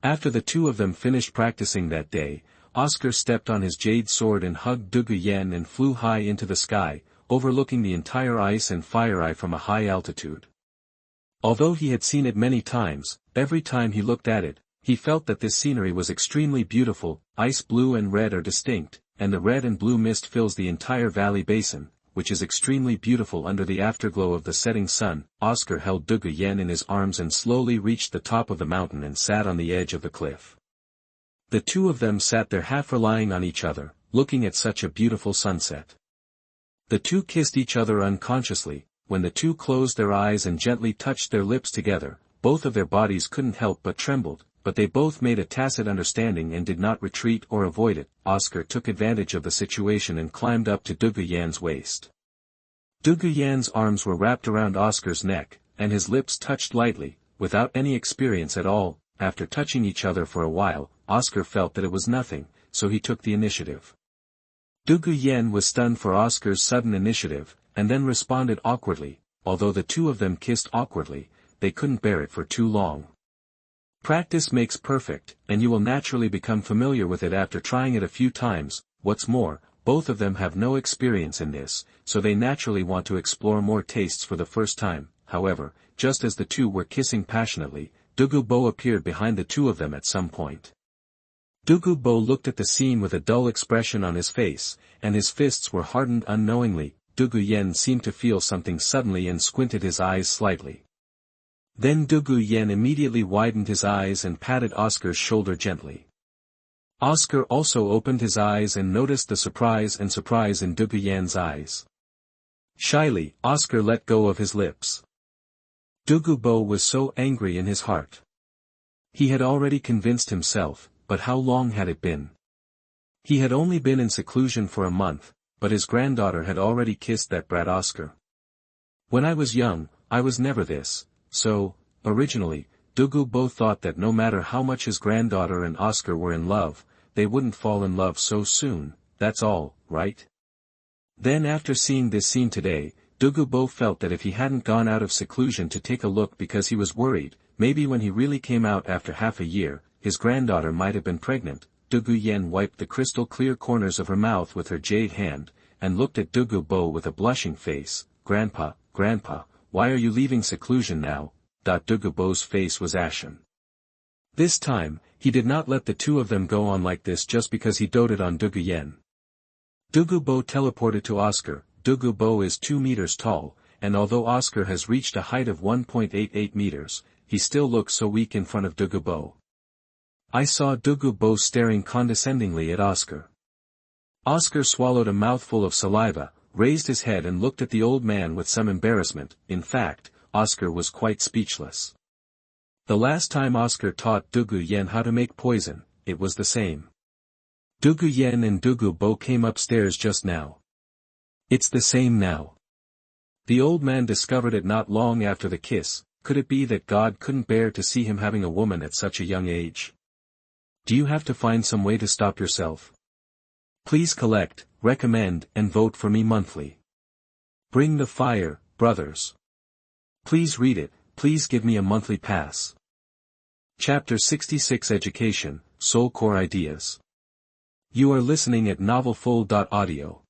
After the two of them finished practicing that day, Oscar stepped on his jade sword and hugged Dugu Yan and flew high into the sky, overlooking the entire ice and fire eye from a high altitude. Although he had seen it many times, every time he looked at it, he felt that this scenery was extremely beautiful. Ice blue and red are distinct, and the red and blue mist fills the entire valley basin, which is extremely beautiful under the afterglow of the setting sun. Oscar held Dugu Yan in his arms and slowly reached the top of the mountain and sat on the edge of the cliff. The two of them sat there half relying on each other, looking at such a beautiful sunset. The two kissed each other unconsciously. When the two closed their eyes and gently touched their lips together, both of their bodies couldn't help but trembled, but they both made a tacit understanding and did not retreat or avoid it. Oscar took advantage of the situation and climbed up to Dugu Yan's waist. Dugu Yan's arms were wrapped around Oscar's neck, and his lips touched lightly, without any experience at all. After touching each other for a while, Oscar felt that it was nothing, so he took the initiative. Dugu Yan was stunned for Oscar's sudden initiative, and then responded awkwardly. Although the two of them kissed awkwardly, they couldn't bear it for too long. Practice makes perfect, and you will naturally become familiar with it after trying it a few times. What's more, both of them have no experience in this, so they naturally want to explore more tastes for the first time. However, just as the two were kissing passionately, Dugu Bo appeared behind the two of them at some point. Dugu Bo looked at the scene with a dull expression on his face, and his fists were hardened unknowingly. Dugu Yan seemed to feel something suddenly and squinted his eyes slightly. Then Dugu Yan immediately widened his eyes and patted Oscar's shoulder gently. Oscar also opened his eyes and noticed the surprise in Dugu Yan's eyes. Shyly, Oscar let go of his lips. Dugu Bo was so angry in his heart. He had already convinced himself, but how long had it been? He had only been in seclusion for a month, but his granddaughter had already kissed that brat Oscar. When I was young, I was never this. So, originally, Dugu Bo thought that no matter how much his granddaughter and Oscar were in love, they wouldn't fall in love so soon. That's all, right? Then after seeing this scene today, Dugu Bo felt that if he hadn't gone out of seclusion to take a look because he was worried, maybe when he really came out after half a year, his granddaughter might have been pregnant. Dugu Yan wiped the crystal clear corners of her mouth with her jade hand, and looked at Dugu Bo with a blushing face. Grandpa, why are you leaving seclusion now? Dugu Bo's face was ashen. This time, he did not let the two of them go on like this just because he doted on Dugu Yan. Dugu Bo teleported to Oscar. Dugu Bo is 2 meters tall, and although Oscar has reached a height of 1.88 meters, he still looks so weak in front of Dugu Bo. I saw Dugu Bo staring condescendingly at Oscar. Oscar swallowed a mouthful of saliva, raised his head and looked at the old man with some embarrassment. In fact, Oscar was quite speechless. The last time Oscar taught Dugu Yan how to make poison, it was the same. Dugu Yan and Dugu Bo came upstairs just now. It's the same now. The old man discovered it not long after the kiss. Could it be that God couldn't bear to see him having a woman at such a young age? Do you have to find some way to stop yourself? Please collect, recommend, and vote for me monthly. Bring the fire, brothers. Please read it, please give me a monthly pass. Chapter 66 Education, Soul Core Ideas. You are listening at novelfull.audio.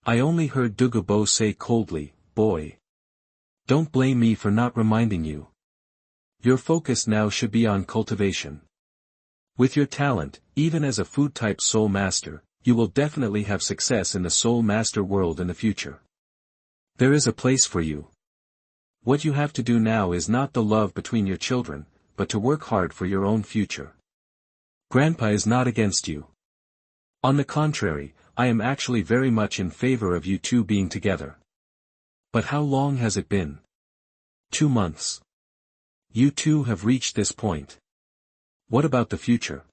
I only heard Dugu Bo say coldly, boy. Don't blame me for not reminding you. Your focus now should be on cultivation. With your talent, even as a food-type soul master, you will definitely have success in the soul master world in the future. There is a place for you. What you have to do now is not the love between your children, but to work hard for your own future. Grandpa is not against you. On the contrary, I am actually very much in favor of you two being together. But how long has it been? 2 months. You two have reached this point. What about the future?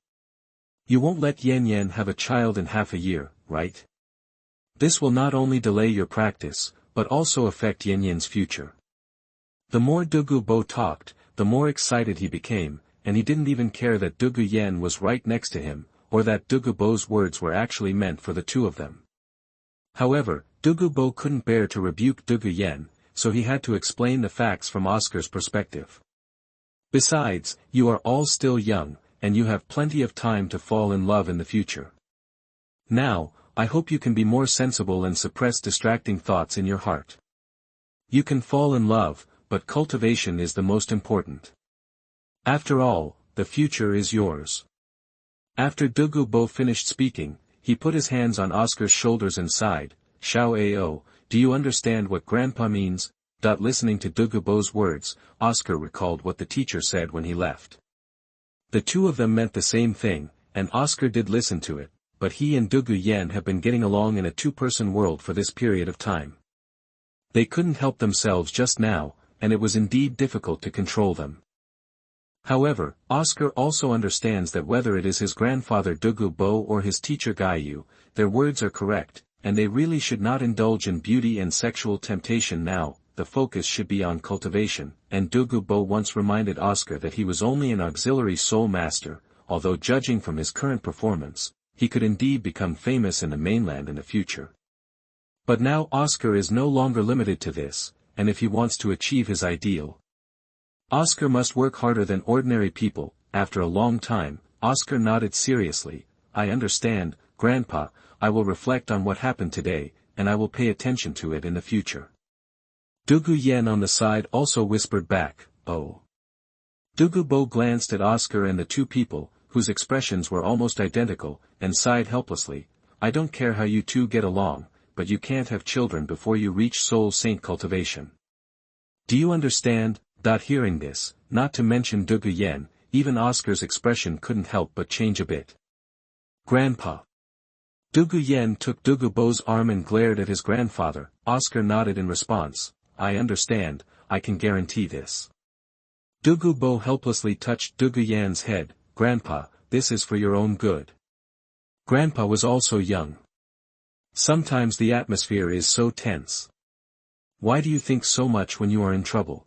You won't let Yan have a child in half a year, right? This will not only delay your practice, but also affect Yan's future. The more Dugu Bo talked, the more excited he became, and he didn't even care that Dugu Yan was right next to him, or that Dugu Bo's words were actually meant for the two of them. However, Dugu Bo couldn't bear to rebuke Dugu Yan, so he had to explain the facts from Oscar's perspective. Besides, you are all still young, and you have plenty of time to fall in love in the future. Now, I hope you can be more sensible and suppress distracting thoughts in your heart. You can fall in love, but cultivation is the most important. After all, the future is yours. After Dugu Bo finished speaking, he put his hands on Oscar's shoulders and sighed. Xiao Ao, do you understand what Grandpa means? Listening to Dugu Bo's words, Oscar recalled what the teacher said when he left. The two of them meant the same thing, and Oscar did listen to it, but he and Dugu Yan have been getting along in a two-person world for this period of time. They couldn't help themselves just now, and it was indeed difficult to control them. However, Oscar also understands that whether it is his grandfather Dugu Bo or his teacher Gaiyu, their words are correct, and they really should not indulge in beauty and sexual temptation now. The focus should be on cultivation, and Dugu Bo once reminded Oscar that he was only an auxiliary soul master, although judging from his current performance, he could indeed become famous in the mainland in the future. But now Oscar is no longer limited to this, and if he wants to achieve his ideal, Oscar must work harder than ordinary people. After a long time, Oscar nodded seriously. I understand, Grandpa, I will reflect on what happened today, and I will pay attention to it in the future. Dugu Yan on the side also whispered back, oh. Dugu Bo glanced at Oscar and the two people, whose expressions were almost identical, and sighed helplessly. I don't care how you two get along, but you can't have children before you reach soul saint cultivation. Do you understand? Hearing this, not to mention Dugu Yan, even Oscar's expression couldn't help but change a bit. Grandpa. Dugu Yan took Dugu Bo's arm and glared at his grandfather. Oscar nodded in response. I understand, I can guarantee this. Dugu Bo helplessly touched Dugu Yan's head. Grandpa, this is for your own good. Grandpa was also young. Sometimes the atmosphere is so tense. Why do you think so much when you are in trouble?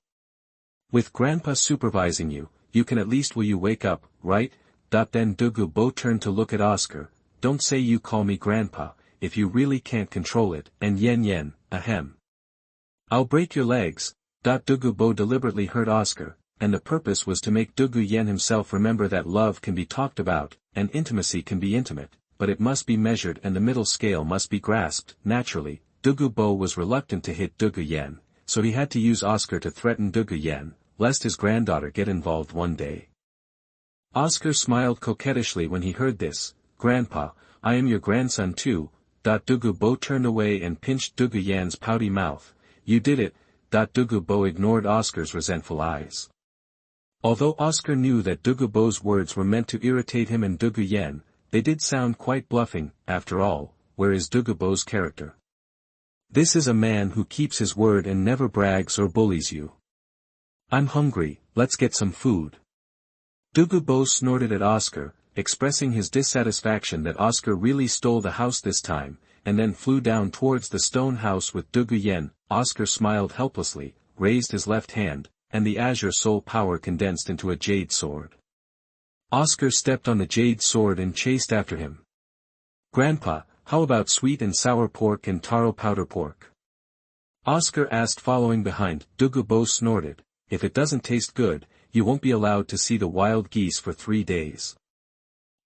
With Grandpa supervising you, you can at least will you wake up, right? Then Dugu Bo turned to look at Oscar. Don't say you call me Grandpa, if you really can't control it. And Yan, ahem. I'll break your legs. Dugu Bo deliberately hurt Oscar, and the purpose was to make Dugu Yan himself remember that love can be talked about, and intimacy can be intimate, but it must be measured and the middle scale must be grasped. Naturally, Dugu Bo was reluctant to hit Dugu Yan, so he had to use Oscar to threaten Dugu Yan, lest his granddaughter get involved one day. Oscar smiled coquettishly when he heard this. Grandpa, I am your grandson too. Dugu Bo turned away and pinched Dugu Yan's pouty mouth. You did it. Dugu Bo ignored Oscar's resentful eyes. Although Oscar knew that Dugu Bo's words were meant to irritate him and Dugu Yan, they did sound quite bluffing. After all, where is Dugu Bo's character? This is a man who keeps his word and never brags or bullies you. I'm hungry, let's get some food. Dugu Bo snorted at Oscar, expressing his dissatisfaction that Oscar really stole the house this time, and then flew down towards the stone house with Dugu Yan. Oscar smiled helplessly, raised his left hand, and the azure soul power condensed into a jade sword. Oscar stepped on the jade sword and chased after him. Grandpa, how about sweet and sour pork and taro powder pork? Oscar asked following behind. Dugu Bo snorted, if it doesn't taste good, you won't be allowed to see the wild geese for 3 days.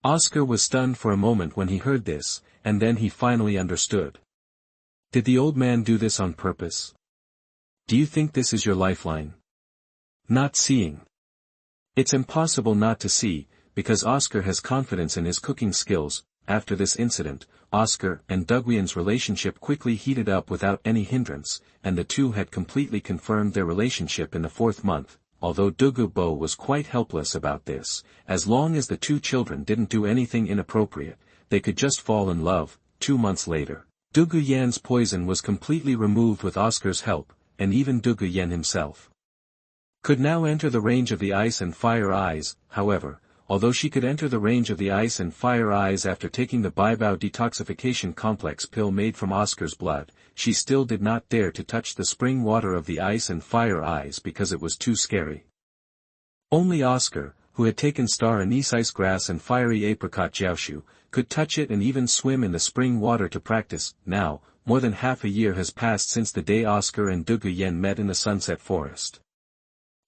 Oscar was stunned for a moment when he heard this, and then he finally understood. Did the old man do this on purpose? Do you think this is your lifeline? Not seeing. It's impossible not to see, because Oscar has confidence in his cooking skills. After this incident, Oscar and Duguyan's relationship quickly heated up without any hindrance, and the two had completely confirmed their relationship in the 4th month, although Dugu Bo was quite helpless about this. As long as the two children didn't do anything inappropriate, they could just fall in love. 2 months later, Dugu Yan's poison was completely removed with Oscar's help, and even Dugu Yan himself could now enter the range of the ice and fire eyes. However, although she could enter the range of the ice and fire eyes after taking the Qibao detoxification complex pill made from Oscar's blood, she still did not dare to touch the spring water of the ice and fire eyes because it was too scary. Only Oscar, who had taken star anise ice grass and fiery apricot jiaoshu, could touch it and even swim in the spring water to practice. Now, more than half a year has passed since the day Oscar and Dugu Yan met in the Sunset Forest.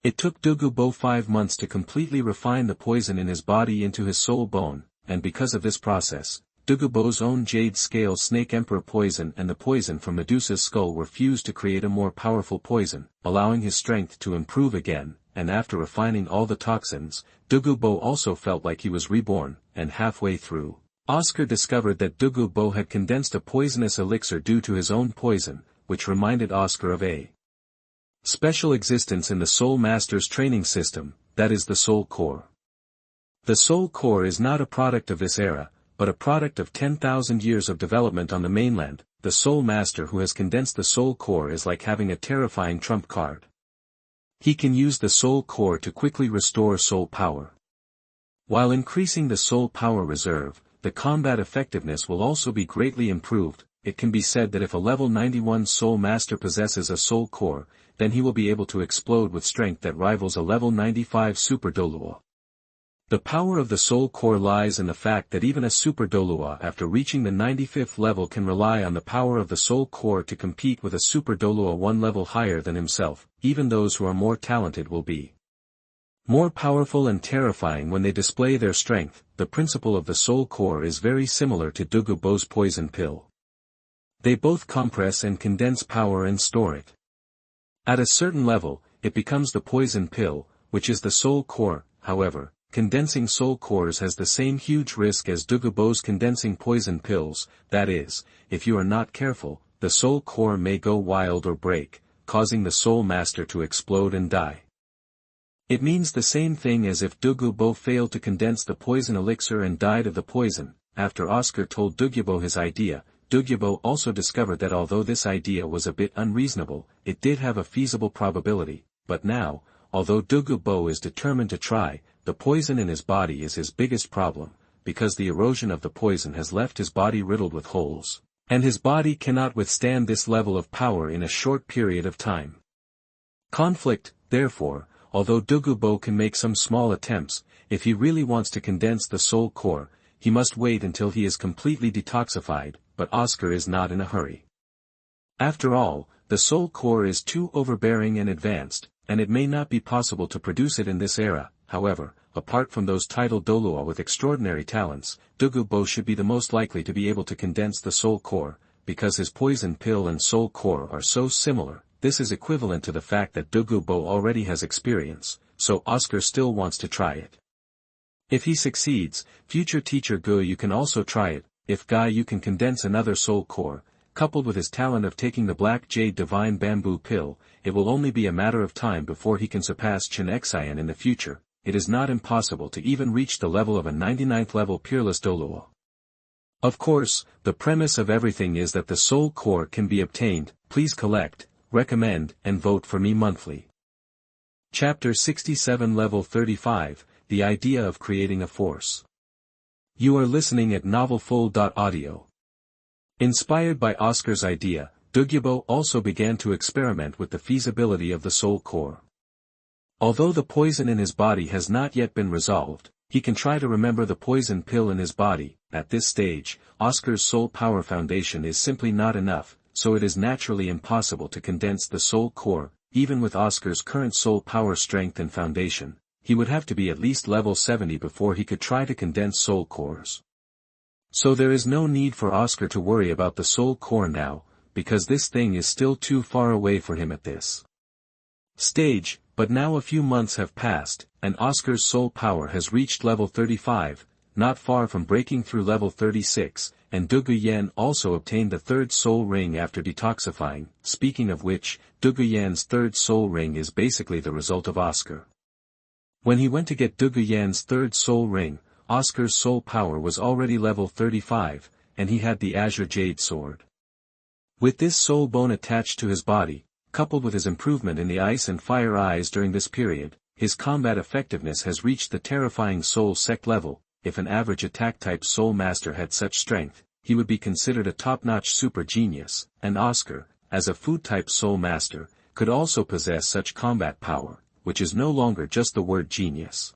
It took Dugu Bo 5 months to completely refine the poison in his body into his soul bone, and because of this process, Dugu Bo's own jade scale snake emperor poison and the poison from Medusa's skull were fused to create a more powerful poison, allowing his strength to improve again, and after refining all the toxins, Dugu Bo also felt like he was reborn, and halfway through, Oscar discovered that Dugu Bo had condensed a poisonous elixir due to his own poison, which reminded Oscar of a special existence in the Soul Master's training system, that is the Soul Core. The Soul Core is not a product of this era, but a product of 10,000 years of development on the mainland. The Soul Master who has condensed the Soul Core is like having a terrifying trump card. He can use the Soul Core to quickly restore soul power. While increasing the soul power reserve, the combat effectiveness will also be greatly improved. It can be said that if a level 91 Soul Master possesses a Soul Core, then he will be able to explode with strength that rivals a level 95 Super Douluo. The power of the Soul Core lies in the fact that even a Super Douluo after reaching the 95th level can rely on the power of the Soul Core to compete with a Super Douluo 1 level higher than himself. Even those who are more talented will be more powerful and terrifying when they display their strength. The principle of the Soul Core is very similar to Dugu Bo's poison pill. They both compress and condense power and store it. At a certain level, it becomes the poison pill, which is the Soul Core. However, condensing Soul Cores has the same huge risk as Dugu Bo's condensing poison pills. That is, if you are not careful, the Soul Core may go wild or break, causing the Soul Master to explode and die. It means the same thing as if Dugu Bo failed to condense the poison elixir and died of the poison. After Oscar told Dugu Bo his idea, Dugu Bo also discovered that although this idea was a bit unreasonable, it did have a feasible probability. But now, although Dugu Bo is determined to try, the poison in his body is his biggest problem, because the erosion of the poison has left his body riddled with holes, and his body cannot withstand this level of power in a short period of time. Conflict, therefore, although Dugu Bo can make some small attempts, if he really wants to condense the Soul Core, he must wait until he is completely detoxified. But Oscar is not in a hurry. After all, the Soul Core is too overbearing and advanced, and it may not be possible to produce it in this era. However, apart from those titled Douluo with extraordinary talents, Dugu Bo should be the most likely to be able to condense the Soul Core, because his poison pill and Soul Core are so similar. This is equivalent to the fact that Dugu Bo already has experience, so Oscar still wants to try it. If he succeeds, future teacher Gu Yu can also try it. If Guy Yu can condense another Soul Core, coupled with his talent of taking the Black Jade Divine Bamboo Pill, it will only be a matter of time before he can surpass Chen Renxue in the future. It is not impossible to even reach the level of a 99th level Peerless Douluo. Of course, the premise of everything is that the Soul Core can be obtained. Please collect, recommend, and vote for me monthly. Chapter 67 Level 35, The Idea of Creating a Force. You are listening at novelfull.audio. Inspired by Oscar's idea, Dugu Bo also began to experiment with the feasibility of the Soul Core. Although the poison in his body has not yet been resolved, he can try to remember the poison pill in his body. At this stage, Oscar's soul power foundation is simply not enough, so it is naturally impossible to condense the Soul Core. Even with Oscar's current soul power strength and foundation, he would have to be at least level 70 before he could try to condense Soul Cores. So there is no need for Oscar to worry about the Soul Core now, because this thing is still too far away for him at this stage. But now a few months have passed, and Oscar's soul power has reached level 35. not far from breaking through level 36, and Dugu Yan also obtained the third soul ring after detoxifying. Speaking of which, Dugu Yan's third soul ring is basically the result of Oscar. When he went to get Dugu Yan's third soul ring, Oscar's soul power was already level 35, and he had the Azure Jade Sword. With this soul bone attached to his body, coupled with his improvement in the ice and fire eyes during this period, his combat effectiveness has reached the terrifying soul sect level. If an average attack-type soul master had such strength, he would be considered a top-notch super genius, and Oscar, as a food-type soul master, could also possess such combat power, which is no longer just the word genius.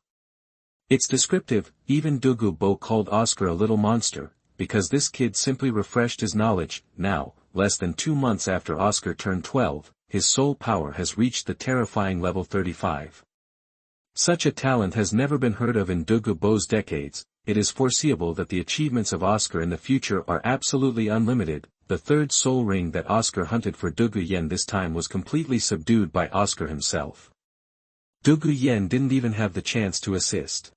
It's descriptive. Even Dugu Bo called Oscar a little monster, because this kid simply refreshed his knowledge. Now, less than 2 months after Oscar turned 12, his soul power has reached the terrifying level 35. Such a talent has never been heard of in Dugu Bo's decades. It is foreseeable that the achievements of Oscar in the future are absolutely unlimited. The third soul ring that Oscar hunted for Dugu Yan this time was completely subdued by Oscar himself. Dugu Yan didn't even have the chance to assist.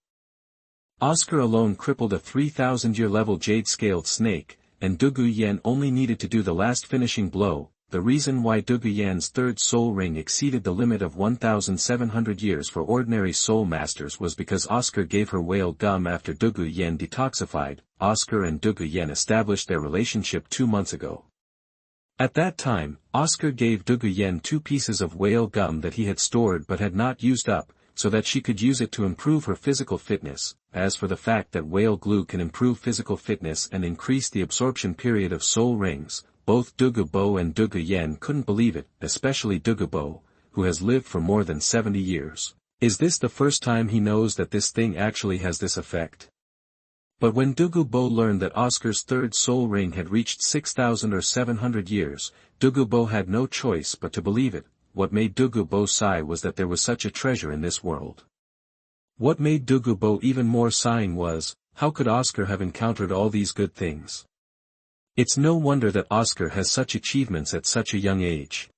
Oscar alone crippled a 3,000-year level jade-scaled snake, and Dugu Yan only needed to do the last finishing blow. The reason why Dugu Yan's third soul ring exceeded the limit of 1,700 years for ordinary soul masters was because Oscar gave her whale gum after Dugu Yan detoxified. Oscar and Dugu Yan established their relationship 2 months ago. At that time, Oscar gave Dugu Yan 2 pieces of whale gum that he had stored but had not used up, so that she could use it to improve her physical fitness. As for the fact that whale glue can improve physical fitness and increase the absorption period of soul rings, both Dugu Bo and Dugu Yan couldn't believe it, especially Dugu Bo, who has lived for more than 70 years. Is this the first time he knows that this thing actually has this effect? But when Dugu Bo learned that Oscar's third soul ring had reached 6,000 or 700 years, Dugu Bo had no choice but to believe it. What made Dugu Bo sigh was that there was such a treasure in this world. What made Dugu Bo even more sighing was, how could Oscar have encountered all these good things? It's no wonder that Oscar has such achievements at such a young age.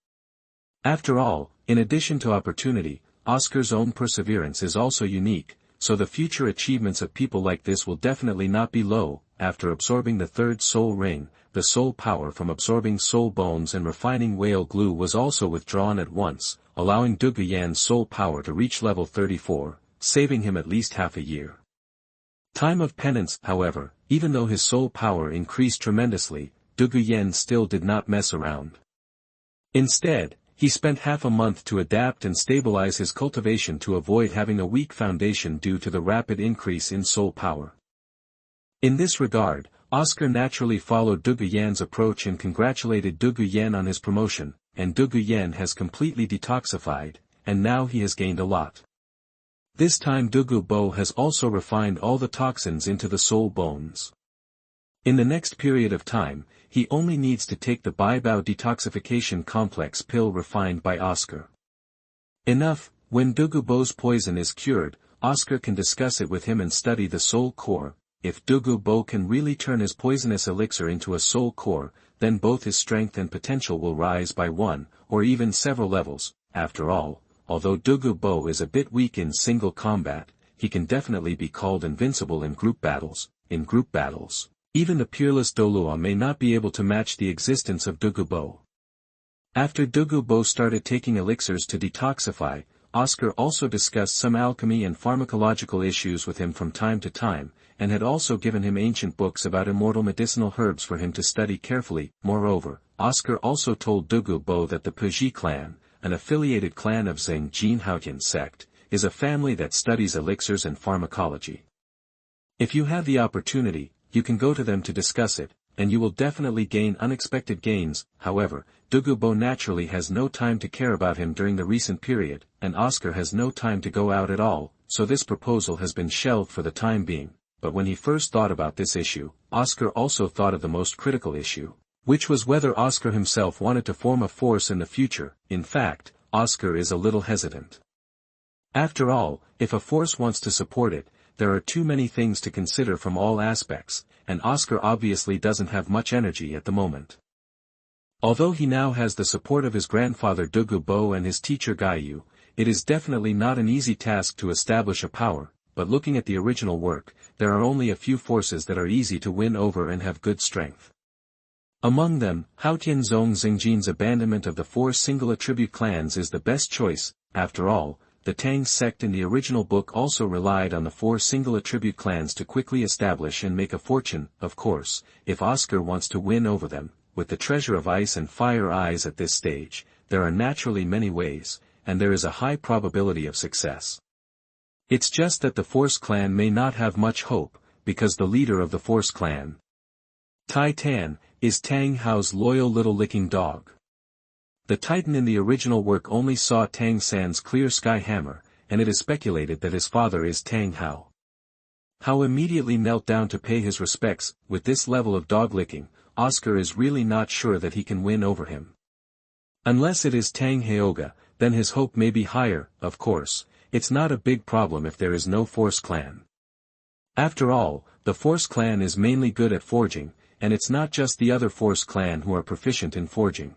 After all, in addition to opportunity, Oscar's own perseverance is also unique, so the future achievements of people like this will definitely not be low. After absorbing the third soul ring, the soul power from absorbing soul bones and refining whale glue was also withdrawn at once, allowing Dugu Yan's soul power to reach level 34, saving him at least half a year. Time of penance. However, even though his soul power increased tremendously, Dugu Yan still did not mess around. Instead, he spent half a month to adapt and stabilize his cultivation to avoid having a weak foundation due to the rapid increase in soul power. In this regard, Oscar naturally followed Dugu Yan's approach and congratulated Dugu Yan on his promotion, and Dugu Yan has completely detoxified, and now he has gained a lot. This time Dugu Bo has also refined all the toxins into the soul bones. In the next period of time, he only needs to take the Qibao detoxification complex pill refined by Oscar. Enough. When Dugu Bo's poison is cured, Oscar can discuss it with him and study the soul core. If Dugu Bo can really turn his poisonous elixir into a soul core, then both his strength and potential will rise by 1, or even several levels. After all, although Dugu Bo is a bit weak in single combat, he can definitely be called invincible in group battles. Even the peerless Douluo may not be able to match the existence of Dugu Bo. After Dugu Bo started taking elixirs to detoxify, Oscar also discussed some alchemy and pharmacological issues with him from time to time, and had also given him ancient books about immortal medicinal herbs for him to study carefully. Moreover, Oscar also told Dugu Bo that the Puji clan, an affiliated clan of Zheng Jinhaotian sect, is a family that studies elixirs and pharmacology. If you have the opportunity, you can go to them to discuss it, and you will definitely gain unexpected gains. However, Dugu Bo naturally has no time to care about him during the recent period, and Oscar has no time to go out at all, so this proposal has been shelved for the time being. But when he first thought about this issue, Oscar also thought of the most critical issue, which was whether Oscar himself wanted to form a force in the future. In fact, Oscar is a little hesitant. After all, if a force wants to support it, there are too many things to consider from all aspects, and Oscar obviously doesn't have much energy at the moment. Although he now has the support of his grandfather Dugu Bo and his teacher Gaiyu, it is definitely not an easy task to establish a power. but looking at the original work, there are only a few forces that are easy to win over and have good strength. Among them, Haotianzong Xingjin's abandonment of the 4 single attribute clans is the best choice. After all, the Tang sect in the original book also relied on the 4 single attribute clans to quickly establish and make a fortune. Of course, if Oscar wants to win over them, with the treasure of ice and fire eyes at this stage, there are naturally many ways, and there is a high probability of success. It's just that the Force clan may not have much hope, because the leader of the Force clan, Tai Tan, is Tang Hao's loyal little licking dog. The Titan in the original work only saw Tang San's clear sky hammer, and it is speculated that his father is Tang Hao. Hao immediately knelt down to pay his respects. With this level of dog licking, Oscar is really not sure that he can win over him. Unless it is Tang Haoga, then his hope may be higher. Of course, it's not a big problem if there is no Force clan. After all, the Force clan is mainly good at forging, and it's not just the other Force clan who are proficient in forging.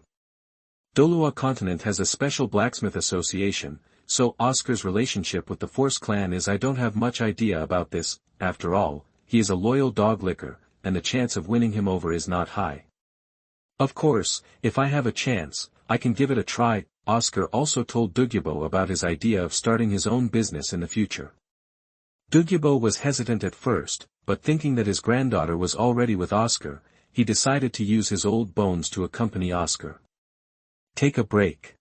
Douluo Continent has a special blacksmith association, so Oscar's relationship with the Force clan is I don't have much idea about this. After all, he is a loyal dog licker, and the chance of winning him over is not high. Of course, if I have a chance, I can give it a try. Oscar also told Dugu Bo about his idea of starting his own business in the future. Dugu Bo was hesitant at first, but thinking that his granddaughter was already with Oscar, he decided to use his old bones to accompany Oscar. Take a break.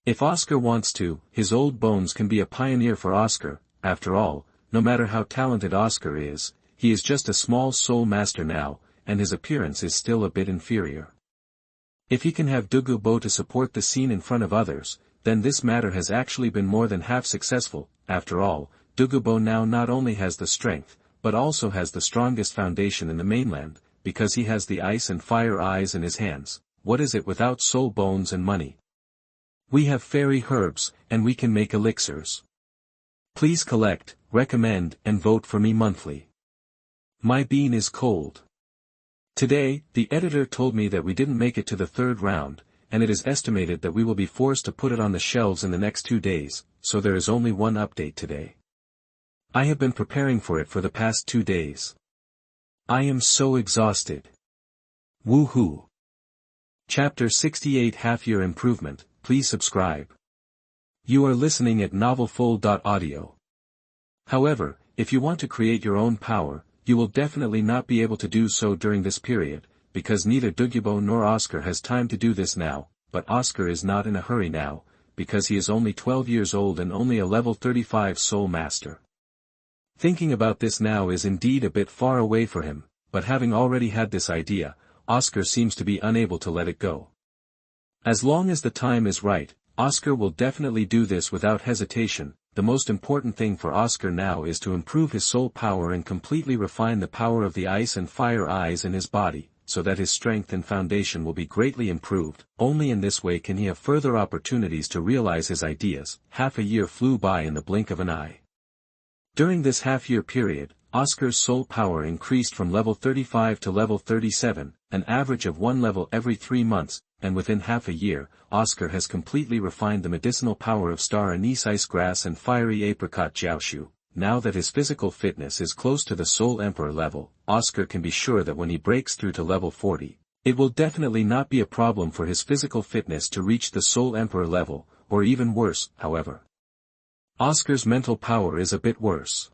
If Oscar wants to, his old bones can be a pioneer for Oscar. After all, no matter how talented Oscar is, he is just a small soul master now, and his appearance is still a bit inferior. If he can have Dugu Bo to support the scene in front of others, then this matter has actually been more than half successful. After all, Dugu Bo now not only has the strength, but also has the strongest foundation in the mainland, because he has the ice and fire eyes in his hands. What is it without soul bones and money? We have fairy herbs, and we can make elixirs. Please collect, recommend, and vote for me monthly. My bean is cold. Today, the editor told me that we didn't make it to the 3rd round, and it is estimated that we will be forced to put it on the shelves in the next 2 days, so there is only one update today. I have been preparing for it for the past 2 days. I am so exhausted. Woohoo! Chapter 68 Half-Year Improvement. Please subscribe. You are listening at novelfull.audio. However, if you want to create your own power, you will definitely not be able to do so during this period, because neither Dugu Bo nor Oscar has time to do this now, but Oscar is not in a hurry now, because he is only 12 years old and only a level 35 soul master. Thinking about this now is indeed a bit far away for him, but having already had this idea, Oscar seems to be unable to let it go. As long as the time is right, Oscar will definitely do this without hesitation. The most important thing for Oscar now is to improve his soul power and completely refine the power of the ice and fire eyes in his body, so that his strength and foundation will be greatly improved. Only in this way can he have further opportunities to realize his ideas. Half a year flew by in the blink of an eye. During this half-year period, Oscar's soul power increased from level 35 to level 37, an average of 1 level every 3 months, and within half a year, Oscar has completely refined the medicinal power of star anise ice grass and fiery apricot jiaoshu. Now that his physical fitness is close to the Soul Emperor level, Oscar can be sure that when he breaks through to level 40, it will definitely not be a problem for his physical fitness to reach the Soul Emperor level, or even worse. However, Oscar's mental power is a bit worse.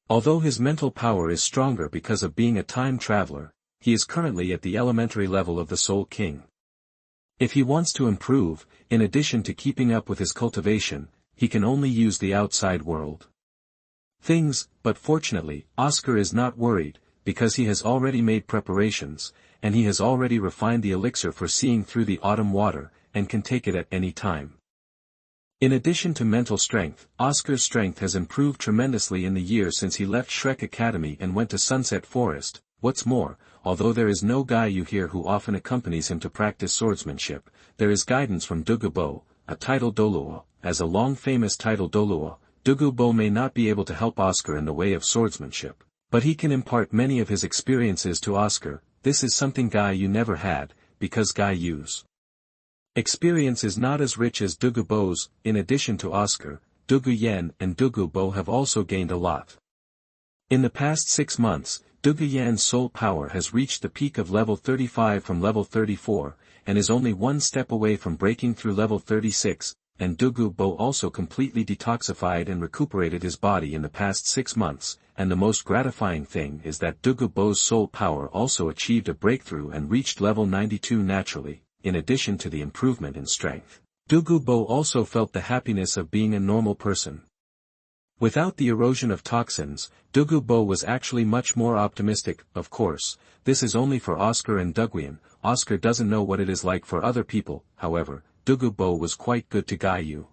Although his mental power is stronger because of being a time traveler, he is currently at the elementary level of the Soul King. If he wants to improve, in addition to keeping up with his cultivation, he can only use the outside world. But fortunately, Oscar is not worried, because he has already made preparations, and he has already refined the elixir for seeing through the autumn water, and can take it at any time. In addition to mental strength, Oscar's strength has improved tremendously in the year since he left Shrek Academy and went to Sunset Forest. What's more, although there is no guy you hear who often accompanies him to practice swordsmanship, there is guidance from Dugu Bo, a titled Douluo. As a long-famous titled Douluo, Dugu Bo may not be able to help Oscar in the way of swordsmanship, but he can impart many of his experiences to Oscar. This is something Guy Yu never had, because Guy Yu's experience is not as rich as Dugu Bo's. In addition to Oscar, Dugu Yan and Dugu Bo have also gained a lot. In the past 6 months, Dugu Yan's soul power has reached the peak of level 35 from level 34, and is only one step away from breaking through level 36, and Dugu Bo also completely detoxified and recuperated his body in the past 6 months, and the most gratifying thing is that Dugu Bo's soul power also achieved a breakthrough and reached level 92 naturally, in addition to the improvement in strength. Dugu Bo also felt the happiness of being a normal person. Without the erosion of toxins, Dugu Bo was actually much more optimistic. Of course, this is only for Oscar and Duguyan. Oscar doesn't know what it is like for other people. However, Dugu Bo was quite good to Gaiyu.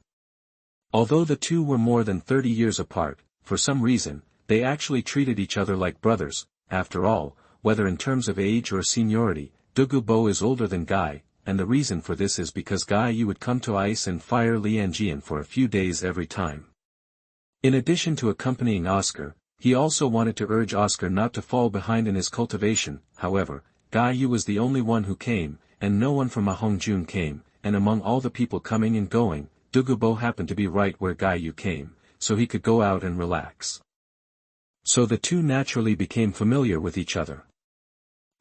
Although the two were more than 30 years apart, for some reason, they actually treated each other like brothers. After all, whether in terms of age or seniority, Dugu Bo is older than Gai, and the reason for this is because Gaiyu would come to Ice and Fire Lianjian for a few days every time. In addition to accompanying Oscar, he also wanted to urge Oscar not to fall behind in his cultivation. However, Gaiyu was the only one who came, and no one from Ma Hongjun came, and among all the people coming and going, Dugu Bo happened to be right where Gaiyu came, so he could go out and relax. So the two naturally became familiar with each other.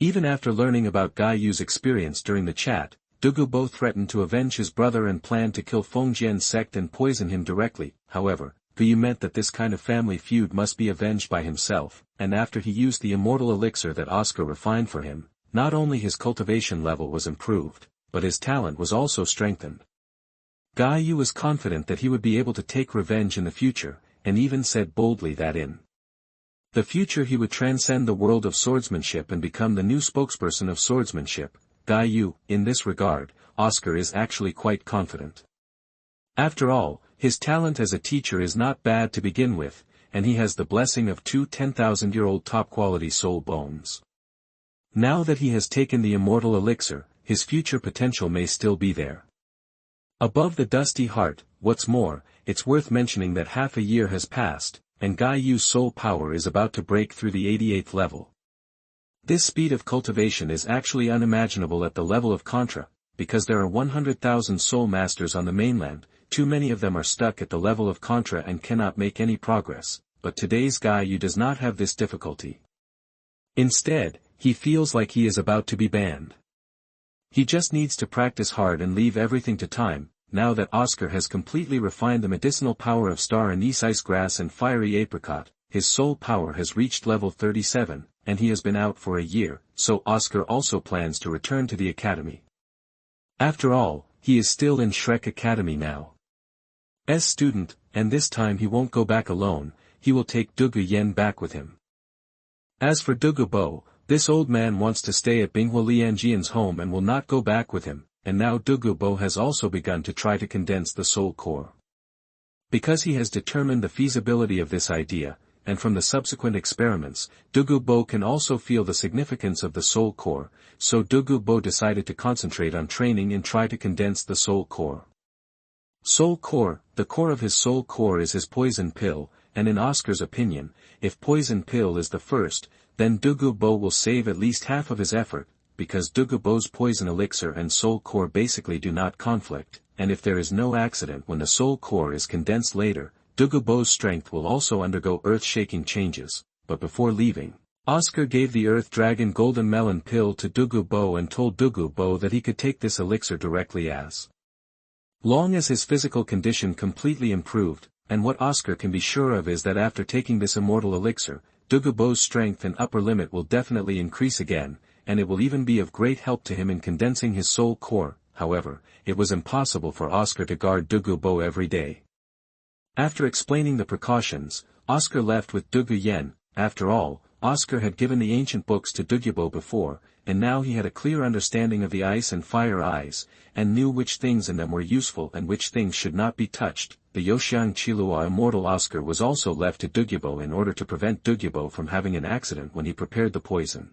Even after learning about Gaiyu's experience during the chat, Dugu Bo threatened to avenge his brother and planned to kill Fengjian's sect and poison him directly. However, Gaiyu meant that this kind of family feud must be avenged by himself, and after he used the immortal elixir that Oscar refined for him, not only his cultivation level was improved, but his talent was also strengthened. Gaiyu was confident that he would be able to take revenge in the future, and even said boldly that in the future he would transcend the world of swordsmanship and become the new spokesperson of swordsmanship. Gaiyu, in this regard, Oscar is actually quite confident. After all, his talent as a teacher is not bad to begin with, and he has the blessing of 2 10,000-year-old top-quality soul bones. Now that he has taken the immortal elixir, his future potential may still be there. Above the dusty heart, what's more, it's worth mentioning that half a year has passed, and Gaiyu's soul power is about to break through the 88th level. This speed of cultivation is actually unimaginable at the level of Contra, because there are 100,000 soul masters on the mainland. Too many of them are stuck at the level of Contra and cannot make any progress, but today's Gaiyu does not have this difficulty. Instead, he feels like he is about to be banned. He just needs to practice hard and leave everything to time. Now that Oscar has completely refined the medicinal power of star anise ice grass and fiery apricot, his soul power has reached level 37, and he has been out for a year, so Oscar also plans to return to the academy. After all, he is still in Shrek Academy now. As student, and this time he won't go back alone, he will take Dugu Yan back with him. As for Dugu Bo, this old man wants to stay at Binghua Lianjian's home and will not go back with him, and now Dugu Bo has also begun to try to condense the soul core. Because he has determined the feasibility of this idea, and from the subsequent experiments, Dugu Bo can also feel the significance of the soul core, so Dugu Bo decided to concentrate on training and try to condense the soul core. Soul core, the core of his soul core is his poison pill, and in Oscar's opinion, if poison pill is the first, then Dugu Bo will save at least half of his effort, because Dugu Bo's poison elixir and soul core basically do not conflict, and if there is no accident when the soul core is condensed later, Dugu Bo's strength will also undergo earth-shaking changes. But before leaving, Oscar gave the Earth Dragon Golden Melon pill to Dugu Bo and told Dugu Bo that he could take this elixir directly as long as his physical condition completely improved, and what Oscar can be sure of is that after taking this immortal elixir, Dugu Bo's strength and upper limit will definitely increase again, and it will even be of great help to him in condensing his soul core. However, it was impossible for Oscar to guard Dugu Bo every day. After explaining the precautions, Oscar left with Dugu Yan. After all, Oscar had given the ancient books to Dugu Bo before, and now he had a clear understanding of the ice and fire eyes, and knew which things in them were useful and which things should not be touched. The Yoxiang Qilua immortal Oscar was also left to Dugu Bo in order to prevent Dugu Bo from having an accident when he prepared the poison.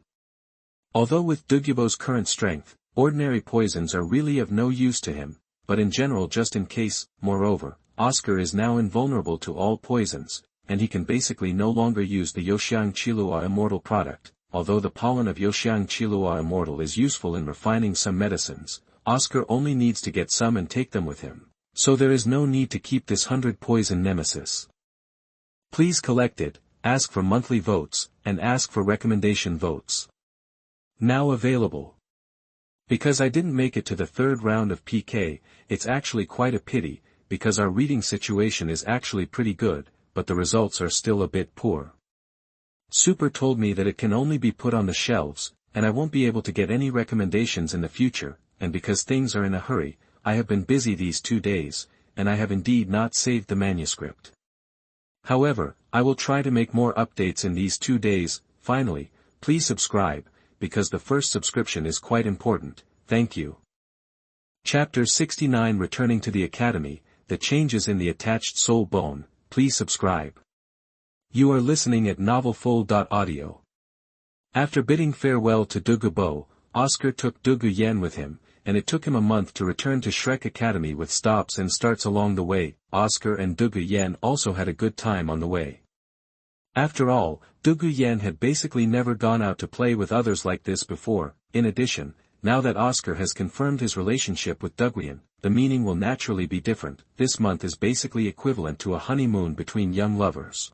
Although with Dugu Bo's current strength, ordinary poisons are really of no use to him, but in general just in case. Moreover, Oscar is now invulnerable to all poisons, and he can basically no longer use the Yoxiang Qilua immortal product. Although the pollen of Yoxiang Qilua immortal is useful in refining some medicines, Oscar only needs to get some and take them with him. So there is no need to keep this 100 poison nemesis. Please collect it, ask for monthly votes, and ask for recommendation votes. Now available. Because I didn't make it to the third round of PK, it's actually quite a pity, because our reading situation is actually pretty good, but the results are still a bit poor. Super told me that it can only be put on the shelves, and I won't be able to get any recommendations in the future, and because things are in a hurry, I have been busy these 2 days, and I have indeed not saved the manuscript. However, I will try to make more updates in these 2 days. Finally, please subscribe, because the first subscription is quite important, thank you. Chapter 69 Returning to the Academy, The Changes in the Attached Soul Bone, please subscribe. You are listening at novelfull.audio. After bidding farewell to Dugu Bo, Oscar took Dugu Yan with him, and it took him a month to return to Shrek Academy with stops and starts along the way. Oscar and Dugu Yan also had a good time on the way. After all, Dugu Yan had basically never gone out to play with others like this before. In addition, now that Oscar has confirmed his relationship with Dugu Yan, the meaning will naturally be different. This month is basically equivalent to a honeymoon between young lovers.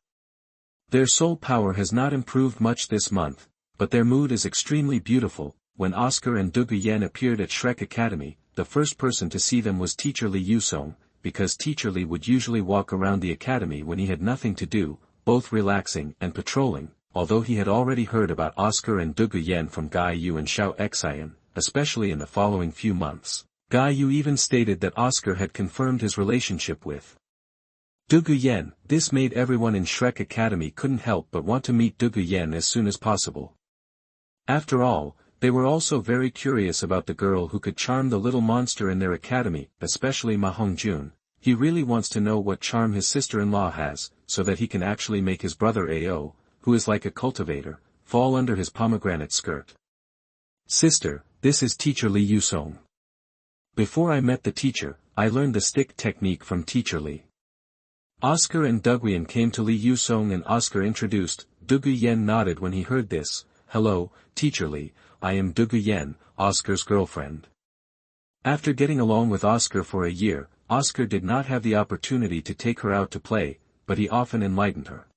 Their soul power has not improved much this month, but their mood is extremely beautiful. When Oscar and Dugu Yan appeared at Shrek Academy, the first person to see them was Teacher Lingyu Sword Sect, because Teacher Li would usually walk around the academy when he had nothing to do, both relaxing and patrolling, although he had already heard about Oscar and Dugu Yan from Guy Yu and Xiao Xian, especially in the following few months. Guy Yu even stated that Oscar had confirmed his relationship with Dugu Yan. This made everyone in Shrek Academy couldn't help but want to meet Dugu Yan as soon as possible. After all, they were also very curious about the girl who could charm the little monster in their academy, especially Ma Hongjun. He really wants to know what charm his sister-in-law has, so that he can actually make his brother Ao, who is like a cultivator, fall under his pomegranate skirt. Sister, this is Teacher Lingyu Sword Sect. Before I met the teacher, I learned the stick technique from Teacher Li. Oscar and Dugu Yan came to Lingyu Sword Sect and Oscar introduced. Dugu Yan nodded when he heard this. Hello, Teacher Li, I am Dugu Yan, Oscar's girlfriend. After getting along with Oscar for a year, Oscar did not have the opportunity to take her out to play, but he often enlightened her.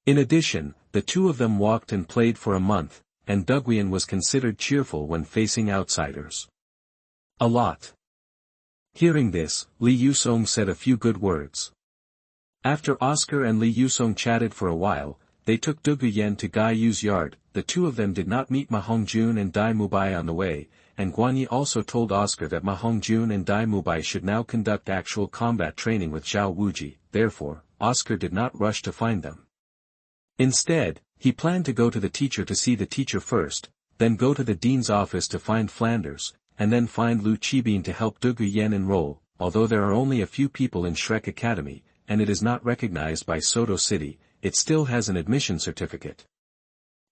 In addition, the two of them walked and played for a month, and Dugu Yan was considered cheerful when facing outsiders. A lot. Hearing this, Lingyu Sword Sect said a few good words. After Oscar and Lingyu Sword Sect chatted for a while, they took Dugu Yan to Guy Yu's yard. The two of them did not meet Ma Hongjun and Dai Mubai on the way, and Guan Yi also told Oscar that Ma Hongjun and Dai Mubai should now conduct actual combat training with Zhao Wuji. Therefore, Oscar did not rush to find them. Instead, he planned to go to the teacher to see the teacher first, then go to the dean's office to find Flanders, and then find Lu Qibin to help Dugu Yan enroll. Although there are only a few people in Shrek Academy, and it is not recognized by Soto City, it still has an admission certificate.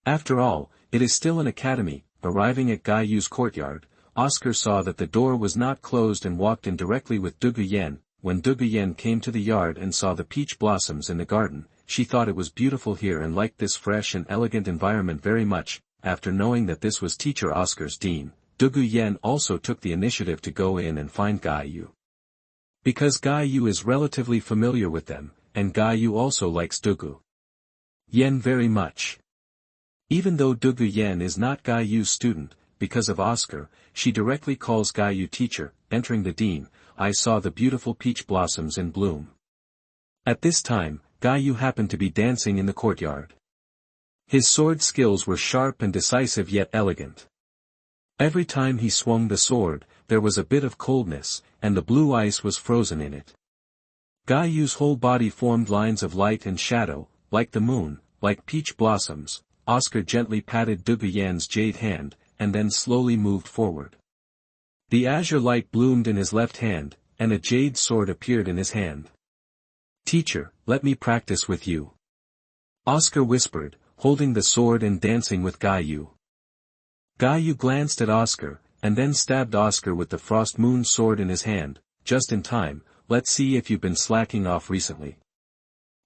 After all, it is still an academy. Arriving at Guy Yu's courtyard, Oscar saw that the door was not closed and walked in directly with Dugu Yan. When Dugu Yan came to the yard and saw the peach blossoms in the garden, she thought it was beautiful here and liked this fresh and elegant environment very much. After knowing that this was teacher Oscar's dean, Dugu Yan also took the initiative to go in and find Guy Yu. Because Guy Yu is relatively familiar with them, and Guy Yu also likes Dugu Yan very much. Even though Dugu Yan is not Guy Yu's student, because of Oscar, she directly calls Guy Yu teacher. Entering the dean, I saw the beautiful peach blossoms in bloom. At this time, Guy Yu happened to be dancing in the courtyard. His sword skills were sharp and decisive yet elegant. Every time he swung the sword, there was a bit of coldness, and the blue ice was frozen in it. Guy Yu's whole body formed lines of light and shadow, like the moon, like peach blossoms. Oscar gently patted Dugu Yan's jade hand, and then slowly moved forward. The azure light bloomed in his left hand, and a jade sword appeared in his hand. Teacher, let me practice with you. Oscar whispered, holding the sword and dancing with Guy Yu. Guy Yu glanced at Oscar, and then stabbed Oscar with the frost moon sword in his hand. Just in time, let's see if you've been slacking off recently.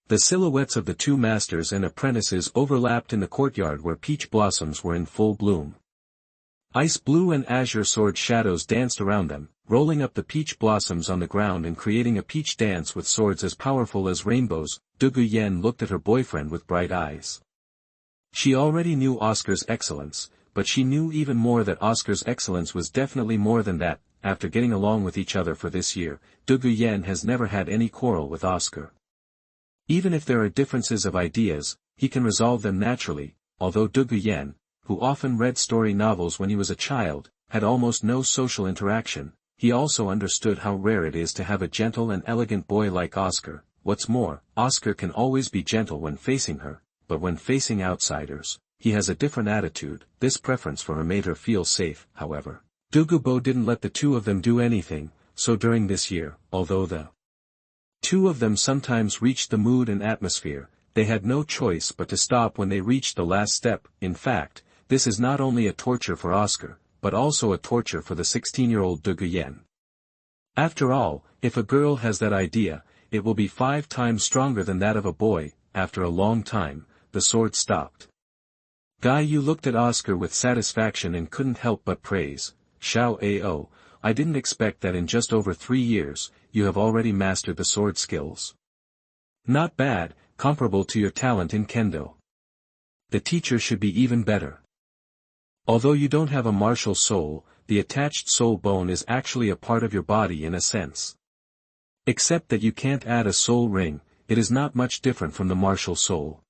The silhouettes of the two masters and apprentices overlapped in the courtyard where peach blossoms were in full bloom. Ice blue and azure sword shadows danced around them, rolling up the peach blossoms on the ground and creating a peach dance with swords as powerful as rainbows. Dugu Yan looked at her boyfriend with bright eyes. She already knew Oscar's excellence, but she knew even more that Oscar's excellence was definitely more than that. After getting along with each other for this year, Dugu Yan has never had any quarrel with Oscar. Even if there are differences of ideas, he can resolve them naturally, although Dugu Yan, who often read story novels when he was a child, had almost no social interaction, he also understood how rare it is to have a gentle and elegant boy like Oscar. What's more, Oscar can always be gentle when facing her, but when facing outsiders, he has a different attitude. This preference for her made her feel safe. However, Dugu Bo didn't let the two of them do anything, so during this year, although the two of them sometimes reached the mood and atmosphere, they had no choice but to stop when they reached the last step. In fact, this is not only a torture for Oscar, but also a torture for the 16-year-old Dugu Yan. After all, if a girl has that idea, it will be 5 times stronger than that of a boy. After a long time, the sword stopped. Guy Yu looked at Oscar with satisfaction and couldn't help but praise. Xiao Ao, I didn't expect that in just over 3 years, you have already mastered the sword skills. Not bad, comparable to your talent in Kendo. The teacher should be even better. Although you don't have a martial soul, the attached soul bone is actually a part of your body in a sense. Except that you can't add a soul ring, it is not much different from the martial soul.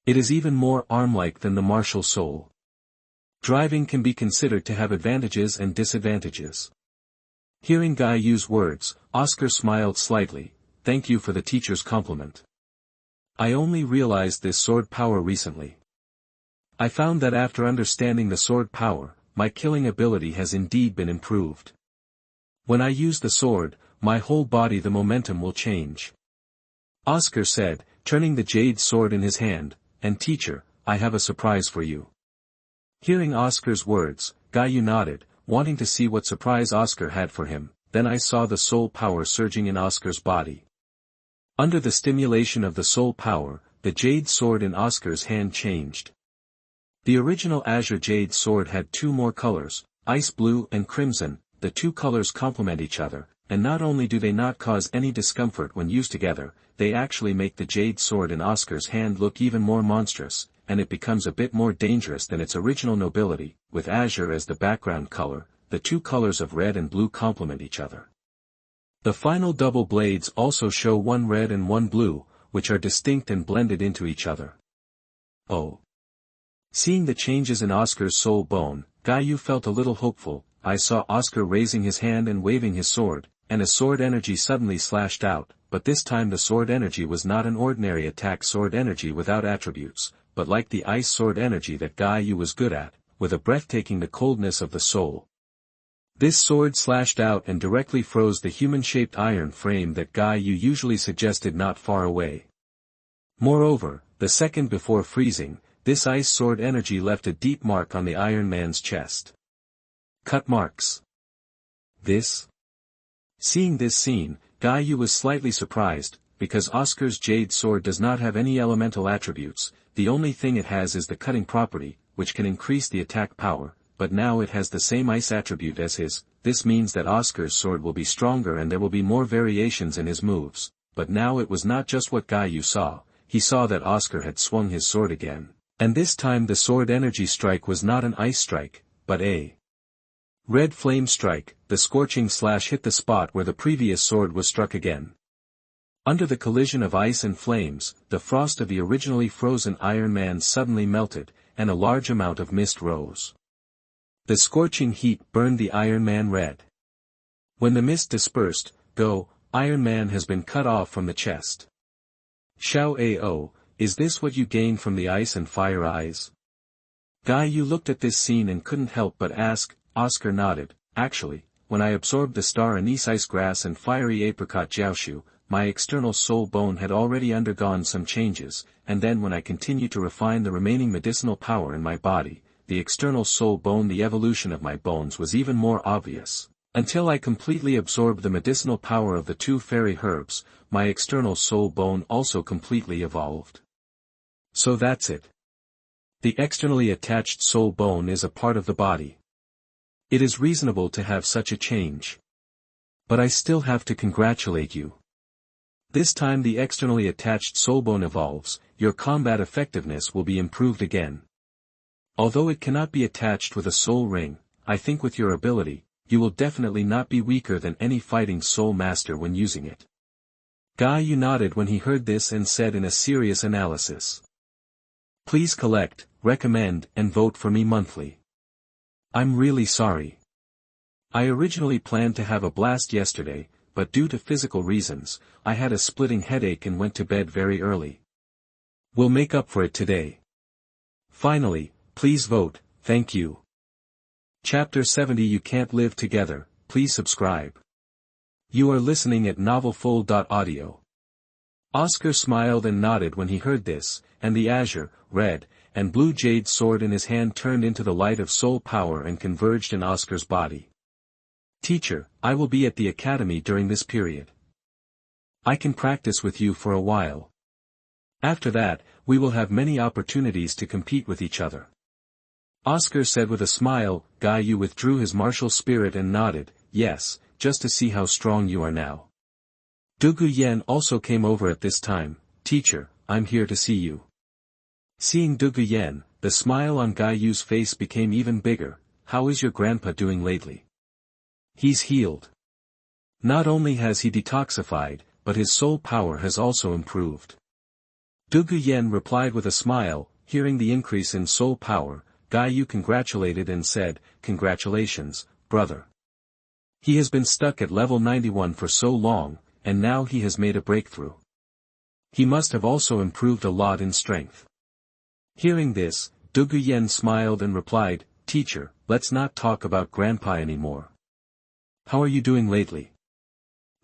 It is even more arm-like than the martial soul. Driving can be considered to have advantages and disadvantages. Hearing Guy Yu's words, Oscar smiled slightly. Thank you for the teacher's compliment. I only realized this sword power recently. I found that after understanding the sword power, my killing ability has indeed been improved. When I use the sword, my whole body the momentum will change. Oscar said, turning the jade sword in his hand, and teacher, I have a surprise for you. Hearing Oscar's words, Guy Yu nodded, wanting to see what surprise Oscar had for him. Then I saw the soul power surging in Oscar's body. Under the stimulation of the soul power, the jade sword in Oscar's hand changed. The original azure jade sword had 2 more colors, ice blue and crimson. The 2 colors complement each other, and not only do they not cause any discomfort when used together, they actually make the jade sword in Oscar's hand look even more monstrous, and it becomes a bit more dangerous than its original nobility. With azure as the background color, the 2 colors of red and blue complement each other. The final double blades also show 1 red and 1 blue, which are distinct and blended into each other. Oh! Seeing the changes in Oscar's soul bone, Guy Yu felt a little hopeful. I saw Oscar raising his hand and waving his sword, and a sword energy suddenly slashed out, but this time the sword energy was not an ordinary attack sword energy without attributes, but like the ice sword energy that Guy Yu was good at, with a breathtaking the coldness of the soul. This sword slashed out and directly froze the human-shaped iron frame that Guy Yu usually suggested not far away. Moreover, the second before freezing, this ice sword energy left a deep mark on the Iron Man's chest. Cut marks. This? Seeing this scene, Guy Yu was slightly surprised, because Oscar's jade sword does not have any elemental attributes. The only thing it has is the cutting property, which can increase the attack power, but now it has the same ice attribute as his. This means that Oscar's sword will be stronger and there will be more variations in his moves. But now it was not just what Guy Yu saw. He saw that Oscar had swung his sword again. And this time the sword energy strike was not an ice strike, but a red flame strike. The scorching slash hit the spot where the previous sword was struck again. Under the collision of ice and flames, the frost of the originally frozen Iron Man suddenly melted, and a large amount of mist rose. The scorching heat burned the Iron Man red. When the mist dispersed, go, Iron Man has been cut off from the chest. Xiao Ao, is this what you gain from the ice and fire eyes? Guy Yu looked at this scene and couldn't help but ask. Oscar nodded. Actually, when I absorbed the star anise ice grass and fiery apricot jiaoshu, my external soul bone had already undergone some changes, and then when I continued to refine the remaining medicinal power in my body, the external soul bone, the evolution of my bones was even more obvious. Until I completely absorbed the medicinal power of the 2 fairy herbs, my external soul bone also completely evolved. So that's it. The externally attached soul bone is a part of the body. It is reasonable to have such a change. But I still have to congratulate you. This time the externally attached soulbone evolves, your combat effectiveness will be improved again. Although it cannot be attached with a soul ring, I think with your ability, you will definitely not be weaker than any fighting soul master when using it. Yu nodded when he heard this and said in a serious analysis. Please collect, recommend and vote for me monthly. I'm really sorry. I originally planned to have a blast yesterday, but due to physical reasons, I had a splitting headache and went to bed very early. We'll make up for it today. Finally, please vote, thank you. Chapter 70 You Can't Live Together, please subscribe. You are listening at novelfull.audio. Oscar smiled and nodded when he heard this, and the azure, red, and blue jade sword in his hand turned into the light of soul power and converged in Oscar's body. Teacher, I will be at the academy during this period. I can practice with you for a while. After that, we will have many opportunities to compete with each other. Oscar said with a smile. Yu withdrew his martial spirit and nodded, yes, just to see how strong you are now. Dugu Yan also came over at this time. Teacher, I'm here to see you. Seeing Dugu Yan, the smile on Yu's face became even bigger. How is your grandpa doing lately? He's healed. Not only has he detoxified, but his soul power has also improved. Dugu Yan replied with a smile. Hearing the increase in soul power, Yu congratulated and said, congratulations, brother. He has been stuck at level 91 for so long, and now he has made a breakthrough. He must have also improved a lot in strength. Hearing this, Dugu Yan smiled and replied, Teacher, let's not talk about grandpa anymore. How are you doing lately?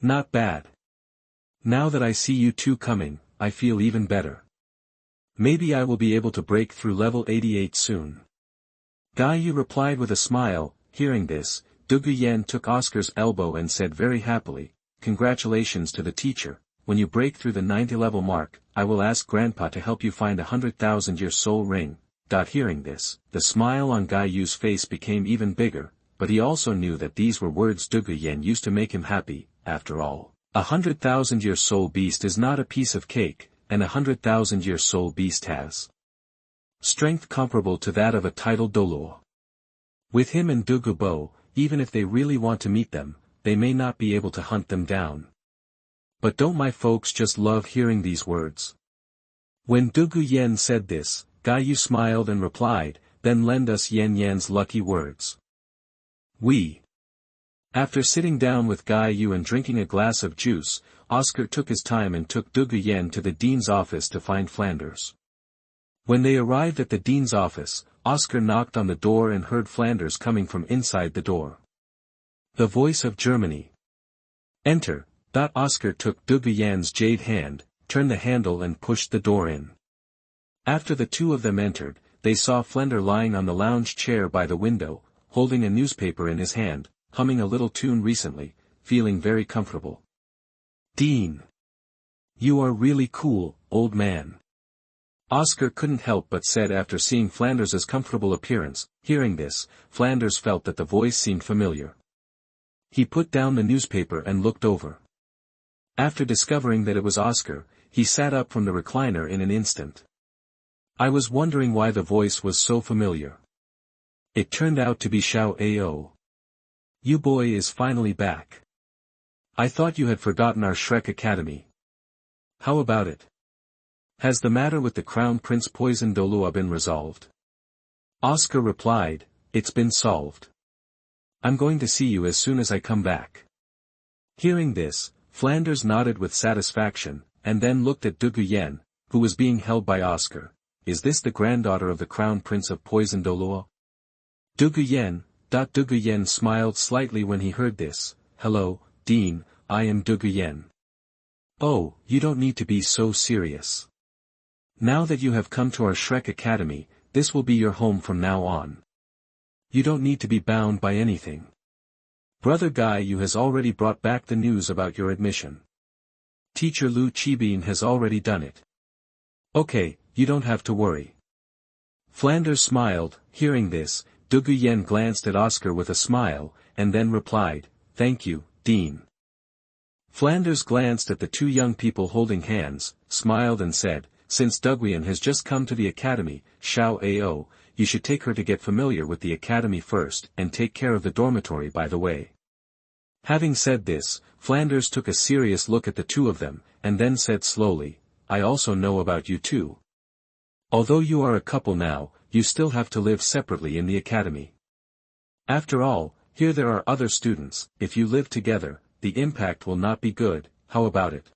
Not bad. Now that I see you two coming, I feel even better. Maybe I will be able to break through level 88 soon. Yu replied with a smile. Hearing this, Dugu Yan took Oscar's elbow and said very happily, congratulations to the teacher. When you break through the 90 level mark, I will ask Grandpa to help you find 100,000-year soul ring. Hearing this, the smile on Yu's face became even bigger, but he also knew that these were words Dugu Yan used to make him happy. After all, 100,000-year soul beast is not a piece of cake, and 100,000-year soul beast has strength comparable to that of a titled Douluo. With him and Dugu Bo, even if they really want to meet them, they may not be able to hunt them down. But don't my folks just love hearing these words? When Dugu Yan said this, Yu smiled and replied, then lend us Yan Yan's lucky words. After sitting down with Yu and drinking a glass of juice, Oscar took his time and took Dugu Yan to the dean's office to find Flanders. When they arrived at the dean's office, Oscar knocked on the door and heard Flanders coming from inside the door. The voice of Germany. Enter. Oscar took Dugu Yan's jade hand, turned the handle and pushed the door in. After the two of them entered, they saw Flender lying on the lounge chair by the window, holding a newspaper in his hand, humming a little tune recently, feeling very comfortable. Dean. You are really cool, old man. Oscar couldn't help but said after seeing Flanders's comfortable appearance. Hearing this, Flanders felt that the voice seemed familiar. He put down the newspaper and looked over. After discovering that it was Oscar, he sat up from the recliner in an instant. I was wondering why the voice was so familiar. It turned out to be Xiao Ao. You boy is finally back. I thought you had forgotten our Shrek Academy. How about it? Has the matter with the Crown Prince Poison Douluo been resolved? Oscar replied, it's been solved. I'm going to see you as soon as I come back. Hearing this, Flanders nodded with satisfaction, and then looked at Dugu Yan, who was being held by Oscar. Is this the granddaughter of the Crown Prince of Poison Douluo? Dugu Yan smiled slightly when he heard this. Hello, Dean, I am Dugu Yan. Oh, you don't need to be so serious. Now that you have come to our Shrek Academy, this will be your home from now on. You don't need to be bound by anything. Brother Yu has already brought back the news about your admission. Teacher Lu Qibin has already done it. Okay, you don't have to worry. Flanders smiled. Hearing this, Dugu Yan glanced at Oscar with a smile, and then replied, thank you, Dean. Flanders glanced at the two young people holding hands, smiled and said, "Since Duguyan has just come to the academy, Qiao, you should take her to get familiar with the academy first and take care of the dormitory by the way." Having said this, Flanders took a serious look at the two of them, and then said slowly, "I also know about you too. Although you are a couple now, you still have to live separately in the academy. After all, here there are other students. If you live together, the impact will not be good. How about it?"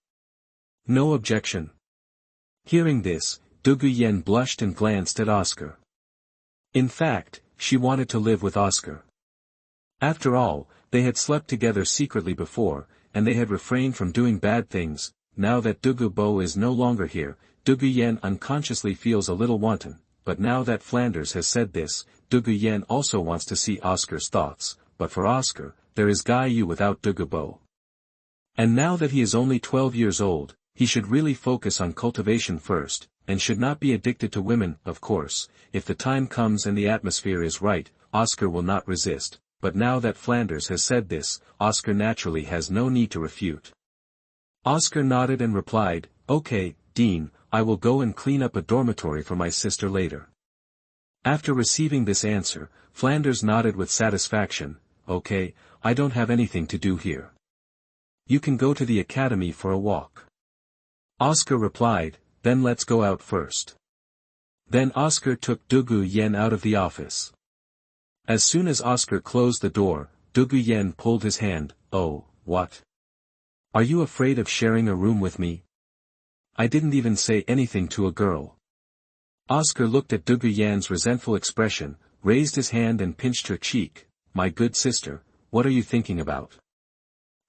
"No objection." Hearing this, Dugu Yan blushed and glanced at Oscar. In fact, she wanted to live with Oscar. After all, they had slept together secretly before, and they had refrained from doing bad things. Now that Dugu Bo is no longer here, Dugu Yan unconsciously feels a little wanton, but now that Flanders has said this, Dugu Yan also wants to see Oscar's thoughts, but for Oscar, there is Guy Yu without Dugu Bo. And now that he is only 12 years old, he should really focus on cultivation first, and should not be addicted to women. Of course, if the time comes and the atmosphere is right, Oscar will not resist, but now that Flanders has said this, Oscar naturally has no need to refute. Oscar nodded and replied, "Okay, Dean, I will go and clean up a dormitory for my sister later." After receiving this answer, Flanders nodded with satisfaction, "Okay, I don't have anything to do here. You can go to the academy for a walk." Oscar replied, "Then let's go out first." Then Oscar took Dugu Yan out of the office. As soon as Oscar closed the door, Dugu Yan pulled his hand. "Oh, what? Are you afraid of sharing a room with me? I didn't even say anything to a girl." Oscar looked at Dugu Yan's resentful expression, raised his hand and pinched her cheek. "My good sister, what are you thinking about?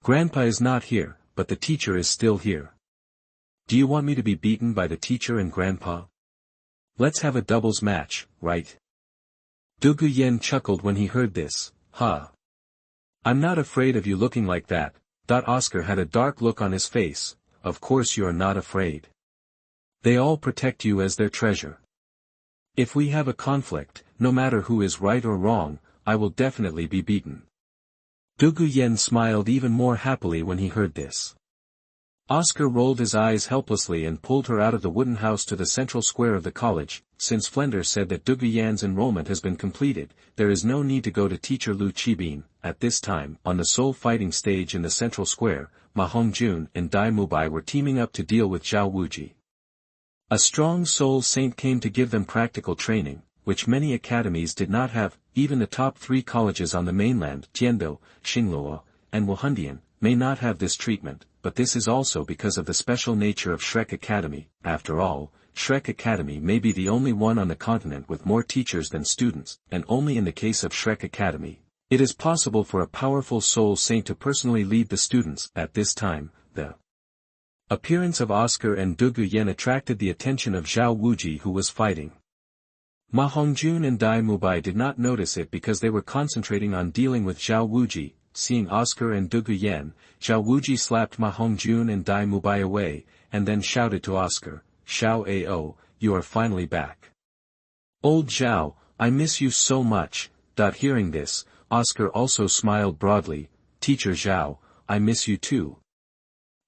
Grandpa is not here, but the teacher is still here. Do you want me to be beaten by the teacher and Grandpa? Let's have a doubles match, right?" Dugu Yan chuckled when he heard this. "Huh. I'm not afraid of you looking like that." Oscar had a dark look on his face. "Of course you are not afraid. They all protect you as their treasure. If we have a conflict, no matter who is right or wrong, I will definitely be beaten." Dugu Yan smiled even more happily when he heard this. Oscar rolled his eyes helplessly and pulled her out of the wooden house to the central square of the college. Since Flanders said that Dugu Yan's enrollment has been completed, there is no need to go to teacher Lu Qibin. At this time, on the soul fighting stage in the central square, Ma Hongjun and Dai Mubai were teaming up to deal with Zhao Wuji. A strong soul saint came to give them practical training, which many academies did not have. Even the top 3 colleges on the mainland, Tiando, Xingluo, and Wuhandian, may not have this treatment, but this is also because of the special nature of Shrek Academy. After all, Shrek Academy may be the only one on the continent with more teachers than students, and only in the case of Shrek Academy, it is possible for a powerful soul saint to personally lead the students. At this time, the appearance of Oscar and Dugu Yan attracted the attention of Zhao Wuji, who was fighting. Ma Hongjun and Dai Mubai did not notice it because they were concentrating on dealing with Zhao Wuji. Seeing Oscar and Dugu Yan, Zhao Wuji slapped Ma Hongjun and Dai Mubai away, and then shouted to Oscar, "Xiao, you are finally back. Old Zhao, I miss you so much." Hearing this, Oscar also smiled broadly, "Teacher Zhao, I miss you too.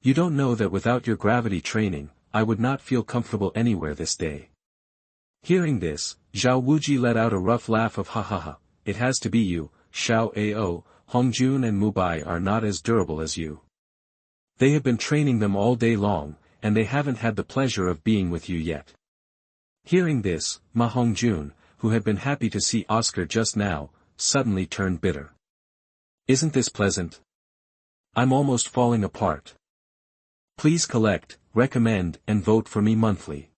You don't know that without your gravity training, I would not feel comfortable anywhere this day." Hearing this, Zhao Wuji let out a rough laugh of "Ha ha ha, it has to be you, Xiao. Hongjun and Mubai are not as durable as you. They have been training them all day long, and they haven't had the pleasure of being with you yet." Hearing this, Ma Hongjun, who had been happy to see Oscar just now, suddenly turned bitter. "Isn't this pleasant? I'm almost falling apart. Please collect, recommend and vote for me monthly."